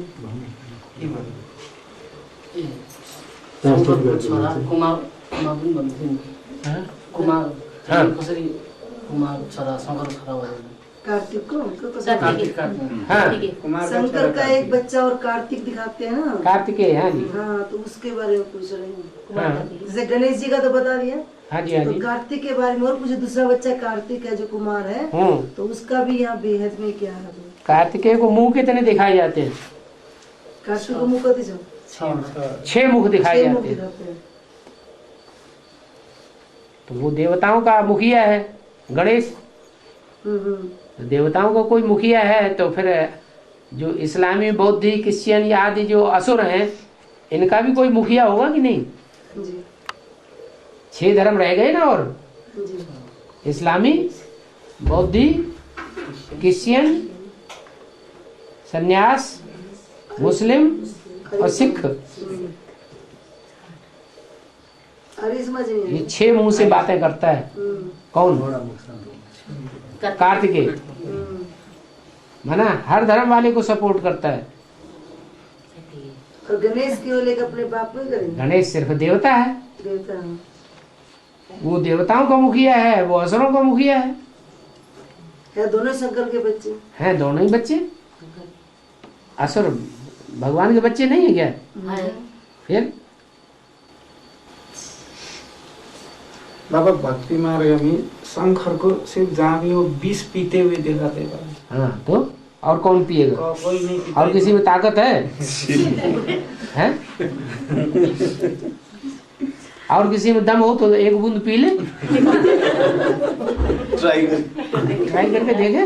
कार्तिक को शंकर का एक बच्चा और कार्तिक दिखाते हैं ना, कार्तिकेय। हाँ जी, हाँ, तो उसके बारे में पूछ रही हूँ। जैसे गणेश जी का तो बता दिया। हाँ जी, हाँ जी। तो कार्तिक के बारे में और कुछ दूसरा बच्चा कार्तिक है जो कुमार है, तो उसका भी यहाँ बेहद में क्या है? कार्तिकेय को मुंह कितने दिखाए जाते हैं? कार्तिक को मुँह कति जो 6 मुख दिखाए जाते हैं। तो वो देवताओं का मुखिया है गणेश। देवताओं का कोई मुखिया है तो फिर जो इस्लामी, बौद्ध, क्रिश्चियन या आदि जो असुर हैं इनका भी कोई मुखिया होगा कि नहीं? 6 धर्म रह गए ना, और इस्लामी, बौद्धी, क्रिश्चियन, सन्यास, मुस्लिम और सिख। ये 6 मुंह से बातें करता है। कौन? कार्तिकेय। माना हर धर्म वाले को सपोर्ट करता है। और गणेश केवल लेकर अपने बाप में करेंगे। गणेश सिर्फ देवता है। देवता वो देवताओं का मुखिया है, वो असुरों का मुखिया है। दोनों शंकर के बच्चे हैं, दोनों ही बच्चे। असुर भगवान के बच्चे नहीं है क्या? फिर बाबा भक्ति मार्ग में शंकर को सिर्फ जहाँ भी वो 20 पीते हुए देखा था। हाँ, तो और कौन पिएगा? कोई नहीं पीता। और किसी में ताकत है? हैं? और किसी में दम हो तो एक बूंद पी ले। ट्राई करके देखे।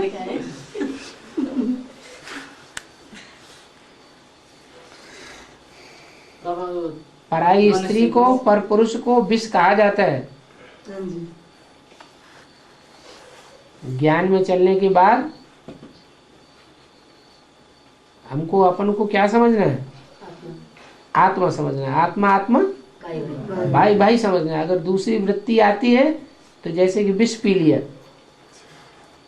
पराई स्त्री को, पर पुरुष को विष कहा जाता है। ज्ञान में चलने के बाद हमको अपन को क्या समझना है? आत्मा समझना है। आत्मा आत्मा भाई भाई समझना है। अगर दूसरी वृत्ति आती है तो जैसे कि विष पी लिया,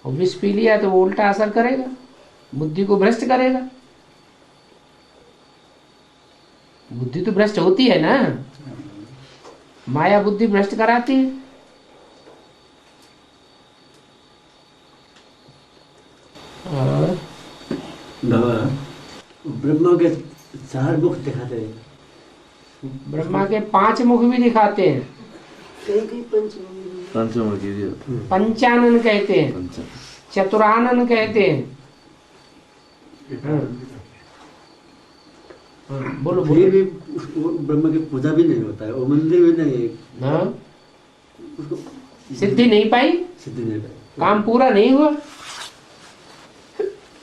और विष पी लिया तो वो उल्टा असर करेगा, बुद्धि को भ्रष्ट करेगा। बुद्धि तो भ्रष्ट होती है ना, माया बुद्धि भ्रष्ट कराती है। और बाबा, ब्रह्मा के 4 मुख दिखाते हैं। ब्रह्मा के 5 मुख भी दिखाते हैं। कहीं पंचमुखी जी, पंचानन कहते हैं, चतुरानन कहते हैं। बोलो फिर बोलो। भी वो ब्रह्मा की पूजा भी नहीं होता है, वो मंदिर भी नहीं है, हाँ, उसको सिद्धि नहीं पाई, सिद्धि नहीं पाई। काम पूरा नहीं हुआ।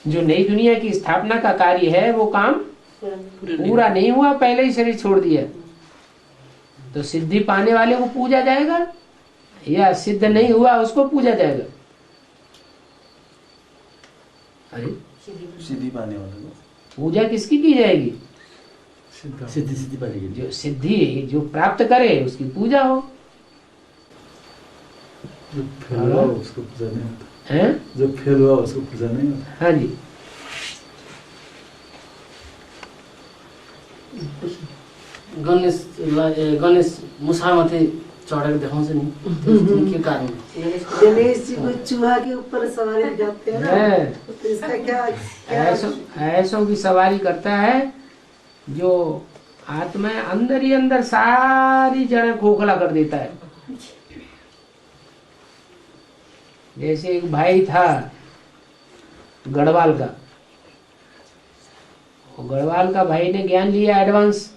जो नई दुनिया की स्थापना का कार्य है वो काम पूरा नहीं हुआ, पहले ही शरीर छोड़ दिया। तो सिद्धि पाने वाले को पूजा जाएगा या सिद्ध नहीं हुआ उसको पूजा जाएगा? अरे सीधी पाने वाले को पूजा किसकी की जाएगी? सिद्धि पाने के लिए। जो सिद्धि जो प्राप्त करे उसकी पूजा हो। जो फेल हुआ उसको पूजा नहीं होता हैं? जो फेल हुआ उसको पूजा नहीं होता। हाँ जी। गणेश मुसा माथि चढेर देखाउँछ नि, के कारण? गणेश जी को चूहा के ऊपर सवारी दिखाते हैं ना, तो इसका क्या ऐसों की सवारी करता है जो आत्मा अंदर ही अंदर सारी जड़ें खोखला कर देता है। जैसे एक भाई था गढ़वाल का, गढ़वाल का भाई ने ज्ञान लिया एडवांस,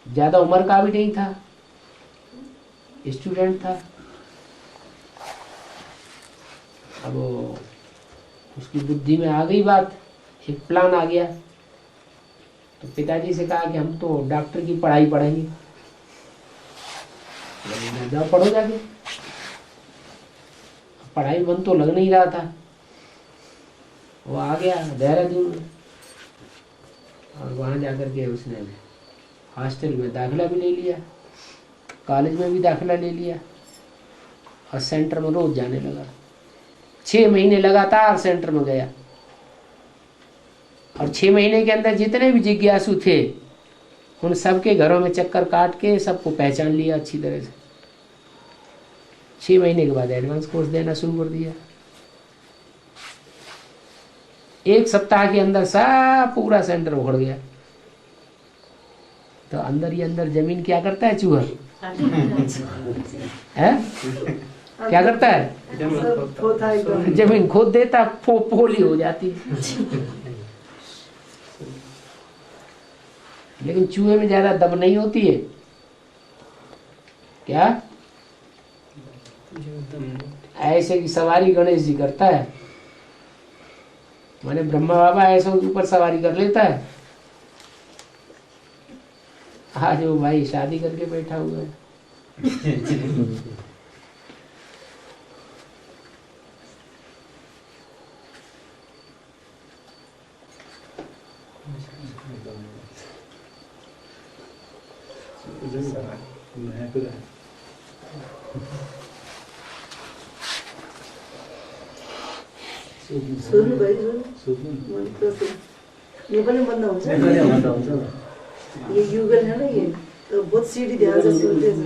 ज्यादा उम्र का भी नहीं था, स्टूडेंट था। अब उसकी बुद्धि में आ गई बात, एक प्लान आ गया। तो पिताजी से कहा कि हम तो डॉक्टर की पढ़ाई पढ़ेंगे, जाओ पढ़ो जाके। पढ़ाई मन तो लग नहीं रहा था। वो आ गया देहरादून में, और वहाँ जाकर के उसने हॉस्टल में दाखिला भी ले लिया, कॉलेज में भी दाखिला ले लिया, और सेंटर में रोज जाने लगा। 6 महीने लगातार सेंटर में गया, और 6 महीने के अंदर जितने भी जिज्ञासु थे उन सबके घरों में चक्कर काट के सबको पहचान लिया अच्छी तरह से। 6 महीने के बाद एडवांस कोर्स देना शुरू कर दिया। 1 सप्ताह के अंदर सब पूरा सेंटर उखड़ गया। तो अंदर ही अंदर जमीन क्या करता है? चूहा है क्या करता है? जमीन खोद देता, पोली हो जाती। लेकिन चूहे में ज्यादा दम नहीं होती है क्या? ऐसे की सवारी गणेश जी करता है। माने ब्रह्मा बाबा ऐसे ऊपर सवारी कर लेता है। आज वो भाई शादी करके बैठा हुआ है। सुन्नु भाइ नेपाली भन्दा हुन्छ यो युगल है ना, ये तो बहुत सीढ़ी ध्यान से सुनते हैं।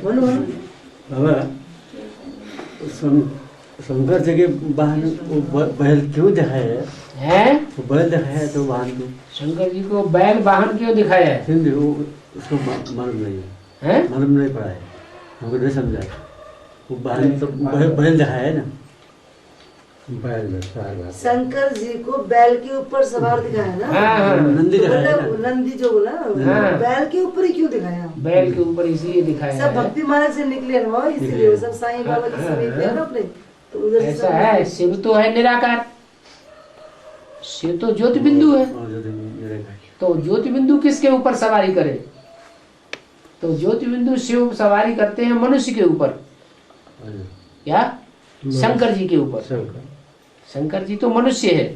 बोलो बोलो बाबा, शंकर जी के वाहन वो बैल क्यों दिखाया है? वो बैल दिखाया है तो वाहन को, शंकर जी को बैल वाहन क्यों दिखाया है? हिंदी वो उसको मालूम नहीं है, मालूम नहीं पड़ा है, हमको नहीं समझा। वो वाहन तो बैल दिखाया है ना, बैल शंकर जी को बैल के ऊपर सवार दिखाया ना। नंदी दिखाया ना, नंदी जो बोला बैल के ऊपर ही क्यों दिखाया? बैल के ऊपर इसलिए दिखाया सब भक्ति मार्ग से निकले ना, इसलिए सब साईं बाबा की समीप है ना अपने, तो उधर ऐसा है। शिव तो है निराकार, शिव तो ज्योति बिंदु है। तो ज्योति बिंदु किसके ऊपर सवारी करे? तो ज्योति बिंदु शिव सवारी करते हैं मनुष्य के ऊपर। क्या? शंकर जी के ऊपर। शंकर जी तो मनुष्य है,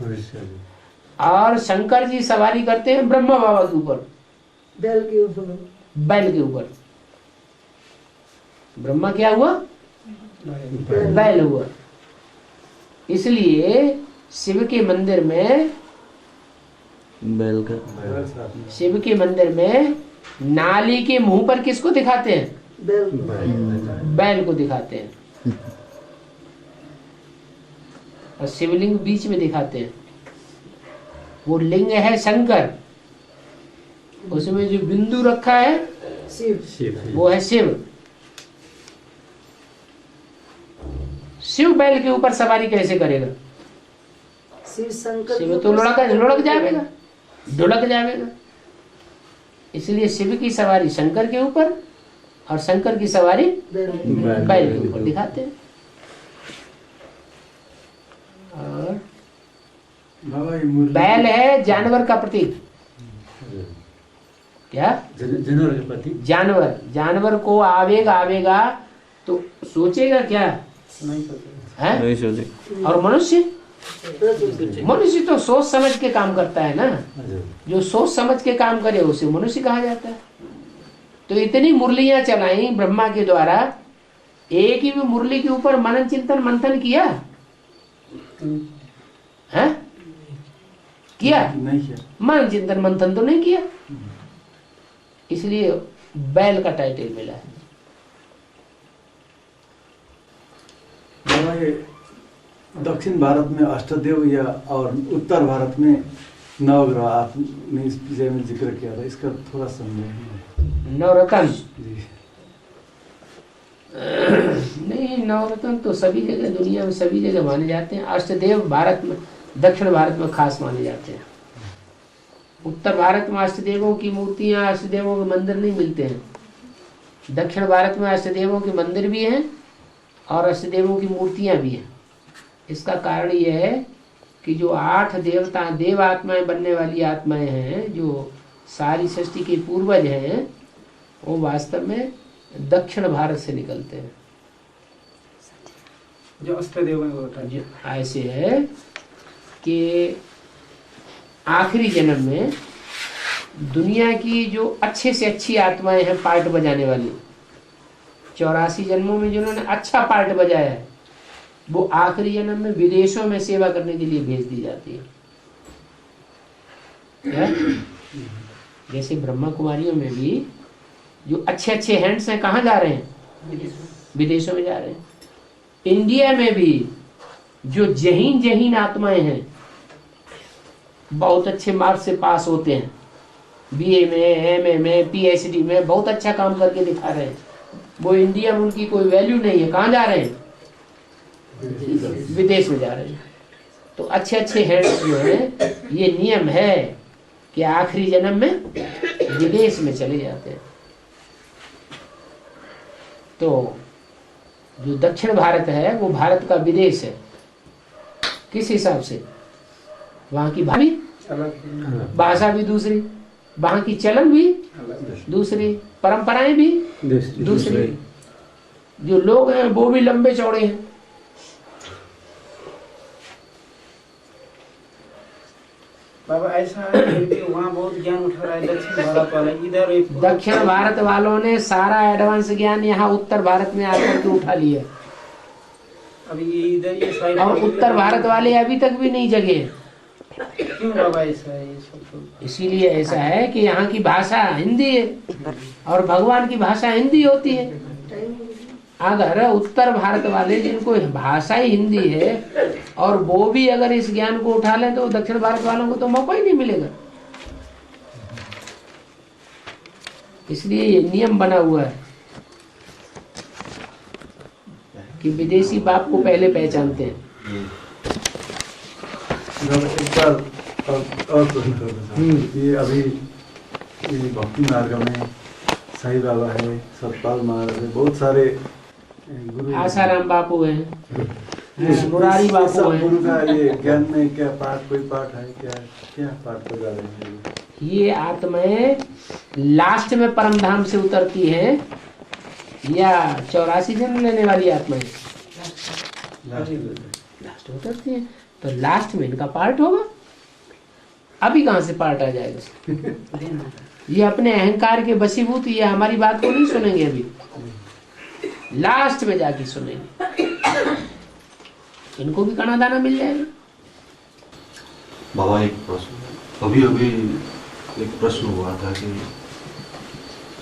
और शंकर जी सवारी करते हैं ब्रह्मा बाबा के ऊपर, बैल के ऊपर। बैल के ऊपर। ब्रह्मा क्या हुआ? बैल हुआ। इसलिए शिव के मंदिर में, बैल का, शिव के मंदिर में नाली के मुंह पर किसको दिखाते हैं? बैल को दिखाते हैं, और शिवलिंग बीच में दिखाते हैं। वो लिंग है शंकर, उसमें जो बिंदु रखा है शिव, वो है शिव। शिव बैल के ऊपर सवारी कैसे करेगा? शिव शंकर शिव तो लुढ़क जाएगा, ढुलक जाएगा। इसलिए शिव की सवारी शंकर के ऊपर, और शंकर की सवारी बैल के ऊपर दिखाते हैं। और बैल है जानवर का प्रतीक। क्या? जानवर के प्रतीक। जानवर को आवेगा तो सोचेगा क्या? नहीं सोचे। और मनुष्य तो सोच समझ के काम करता है ना। जो सोच समझ के काम करे उसे मनुष्य कहा जाता है। तो इतनी मुरलियां चलाई ब्रह्मा के द्वारा, एक ही मुरली के ऊपर मनन चिंतन मंथन किया है? किया? नहीं किया। मनन चिंतन मंथन तो नहीं किया, इसलिए बैल का टाइटल मिला है। दक्षिण भारत में अष्टदेव या और उत्तर भारत में नवग्रह आपने इस विषय में जिक्र किया था, इसका थोड़ा समझें। नवरत्न नहीं, नवरत्न तो सभी जगह दुनिया में सभी जगह माने जाते हैं। अष्टदेव भारत में, दक्षिण भारत में खास माने जाते हैं। उत्तर भारत में अष्टदेवों की मूर्तियां, अष्टदेवों के मंदिर नहीं मिलते हैं। दक्षिण भारत में अष्टदेवों के मंदिर भी हैं और अष्टदेवों की मूर्तियां भी हैं। इसका कारण यह है कि जो 8 देवता देव आत्माएं बनने वाली आत्माएं हैं, जो सारी सृष्टि के पूर्वज हैं, वो वास्तव में दक्षिण भारत से निकलते हैं। जो अष्टदेव ऐसे है कि आखिरी जन्म में दुनिया की जो अच्छे से अच्छी आत्माएं हैं पार्ट बजाने वाली, 84 जन्मों में जिन्होंने अच्छा पार्ट बजाया है, वो आखिरी जन्म में विदेशों में सेवा करने के लिए भेज दी जाती है। जैसे ब्रह्मा कुमारियों में भी जो अच्छे अच्छे हैंड्स हैं कहाँ जा रहे हैं? विदेशों में जा रहे हैं। इंडिया में भी जो जहीन आत्माएं हैं, बहुत अच्छे मार्क्स से पास होते हैं, बीए में, एमए में, पीएचडी में बहुत अच्छा काम करके दिखा रहे हैं, वो इंडिया में उनकी कोई वैल्यू नहीं है। कहाँ जा रहे हैं? विदेश में जा रहे हैं। तो अच्छे अच्छे हेड्स जो हैं, ये नियम है कि आखिरी जन्म में विदेश में चले जाते हैं। तो जो दक्षिण भारत है वो भारत का विदेश है। किस हिसाब से? वहां की भाषा भी दूसरी, वहां की चलन भी दूसरी, परंपराएं भी दूसरी, जो लोग हैं वो भी लंबे चौड़े हैं। बाबा ऐसा है कि वहाँ बहुत ज्ञान उठा रहा है दक्षिण भारत वाला, इधर दक्षिण भारत वालों ने सारा एडवांस ज्ञान यहाँ उत्तर भारत में आकर के उठा लिया। अभी इधर ये साइड, और उत्तर भारत वाले अभी तक भी नहीं जगे। क्यों बाबा ऐसा है? ये सब इसीलिए ऐसा है कि यहाँ की भाषा हिंदी है और भगवान की भाषा हिंदी होती है। अगर उत्तर भारत वाले जिनको भाषा ही हिंदी है और वो भी अगर इस ज्ञान को उठा लें तो दक्षिण भारत वालों को तो मौका ही नहीं मिलेगा। इसलिए ये नियम बना हुआ है कि विदेशी बाप को पहले पहचानते हैं। एक बार और प्रश्न करना चाहूँ। ये अभी ये भक्ति मार्ग में साईं बाबा है, सतपाल महाराज है, बहुत सारे गुरु, आसाराम बापू है, मुरारी बापू है। गुरु का ये ज्ञान में क्या पाठ, कोई पाठ है क्या? क्या पाठ बजा रहे हैं? ये आत्माएं लास्ट में परम धाम से उतरती हैं या 84 जन्म लेने वाली आत्मा है? लास्ट में उतरती है, तो लास्ट में इनका पार्ट होगा। अभी कहाँ से पार्ट आ जाएगा? ये अपने अहंकार के वशीभूत, ये हमारी बात को नहीं सुनेंगे, अभी लास्ट में जाके सुनेंगे। इनको भी कणा दाना मिल जाएगा। बाबा एक प्रश्न, अभी अभी एक प्रश्न हुआ था कि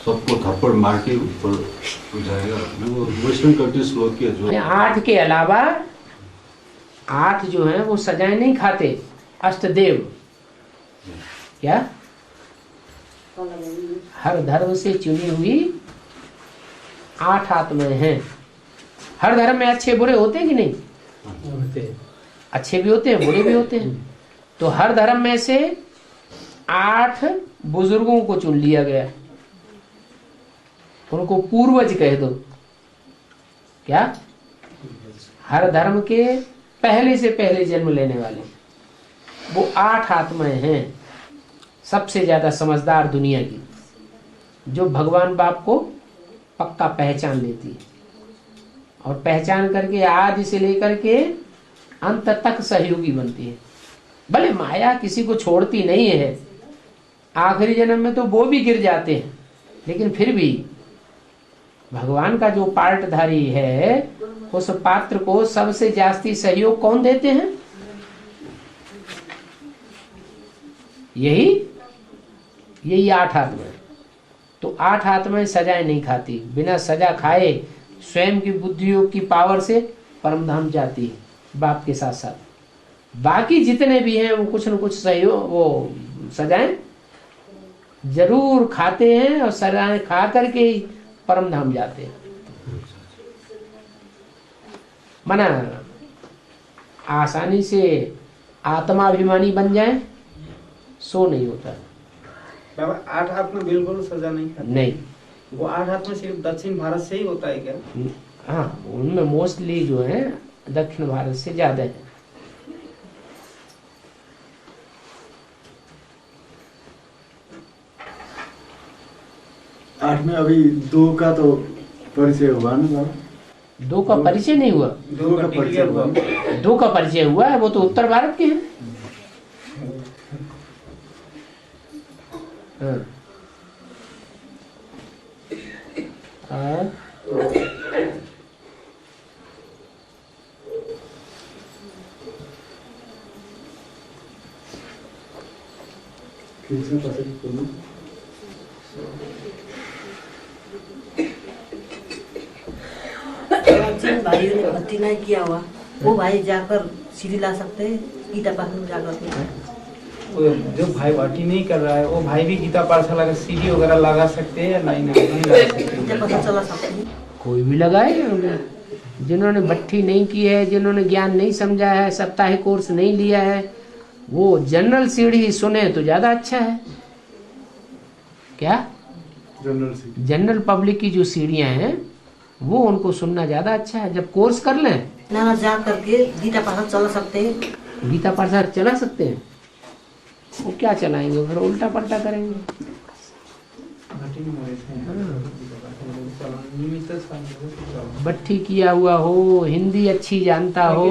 सबको थप्पड़ मार के ऊपर जाएगा, वो वैष्णव करते श्लोक के जो 8 के अलावा 8 जो है वो सजाएं नहीं खाते। अष्टदेव क्या हर धर्म से चुनी हुई 8 आत्माएं हैं। हर धर्म में अच्छे बुरे होते हैं कि नहीं? अच्छे भी होते हैं, बुरे भी होते हैं। तो हर धर्म में से 8 बुजुर्गों को चुन लिया गया, उनको पूर्वज कह दो। क्या? हर धर्म के पहले से पहले जन्म लेने वाले वो 8 आत्माएं हैं, सबसे ज्यादा समझदार दुनिया की, जो भगवान बाप को पक्का पहचान लेती है और पहचान करके आज से लेकर के अंत तक सहयोगी बनती है। भले माया किसी को छोड़ती नहीं है, आखिरी जन्म में तो वो भी गिर जाते हैं, लेकिन फिर भी भगवान का जो पार्टधारी है उस पात्र को सबसे जास्ती सहयोग कौन देते हैं? यही 8 आत्माएं। तो 8 आत्माएं सजाएं नहीं खाती, बिना सजा खाए स्वयं की बुद्धियोग की पावर से परमधाम जाती है बाप के साथ साथ। बाकी जितने भी हैं वो कुछ न कुछ सहयोग, वो सजाएं जरूर खाते हैं और सजाएं खा करके ही परम धाम जाते हैं। मना आसानी से आत्माभिमानी बन जाए सो नहीं होता। बाबा 8 आत्मा बिल्कुल सजा नहीं खाते? नहीं, वो 8 आत्मा सिर्फ दक्षिण भारत से ही होता है क्या? हाँ, उनमें मोस्टली जो है दक्षिण भारत से ज्यादा है। आठ में अभी 2 का तो परिचय हुआ ना बाबा? 2 का परिचय नहीं हुआ? 2 का परिचय हुआ। 2 का परिचय हुआ है, वो तो उत्तर भारत के हैं। हाँ। जिन भाइयों ने भक्ति नहीं किया हुआ वो भाई जाकर सीढ़ी ला सकते हैं, गीता पाठ में जाकर के। जो भाई भट्टी नहीं कर रहा है वो भाई भी गीता पाठशाला का सीढ़ी वगैरह लगा सकते हैं या नहीं लगा सकते? चला सकते हैं, कोई भी लगाए। जिन्होंने भट्टी नहीं की है, जिन्होंने ज्ञान नहीं समझा है, साप्ताहिक कोर्स नहीं लिया है, वो जनरल सीढ़ी सुने तो ज्यादा अच्छा है। क्या? जनरल पब्लिक की जो सीढ़ियां हैं वो उनको सुनना ज्यादा अच्छा है। जब कोर्स कर लें ना जा करके गीता पाठ चला सकते हैं। गीता पाठ चला सकते हैं, वो क्या चलाएंगे, फिर उल्टा पलटा करेंगे। भट्टी किया हुआ हो, हिंदी अच्छी जानता हो,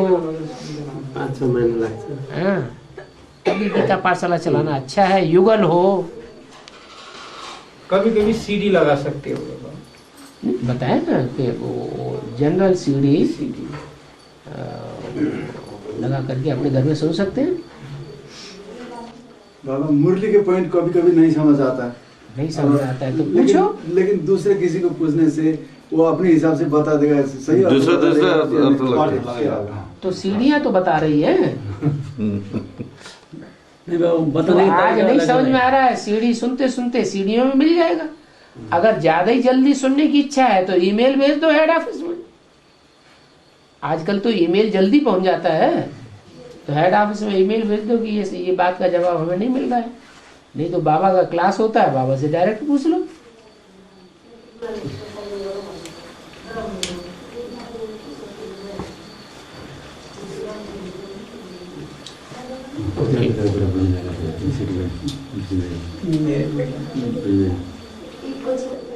अच्छा मैंने लगता हाँ, तभी गीता पाठशाला चलाना अच्छा है। युगल हो, कभी कभी सीढ़ी लगा सकते हो। बताए ना कि वो जनरल सीढ़ी लगा करके अपने घर में सुन सकते हैं। बाबा मुरली के पॉइंट कभी कभी नहीं समझ आता है। नहीं समझ आता है तो पूछो। लेकिन दूसरे किसी को पूछने से वो अपने हिसाब से बता देगा, सही तो सीढ़ियाँ तो बता रही है। बता तो आज नहीं समझ में आ रहा है, सीढ़ी सुनते सुनते सीढ़ियों में मिल जाएगा। अगर ज्यादा ही जल्दी सुनने की इच्छा है तो ईमेल भेज दो हेड ऑफिस में। आजकल तो ईमेल जल्दी पहुंच जाता है, तो हेड ऑफिस में ईमेल भेज दो कि ये बात का जवाब हमें नहीं मिल रहा है। नहीं तो बाबा का क्लास होता है, बाबा से डायरेक्ट पूछ लो। है।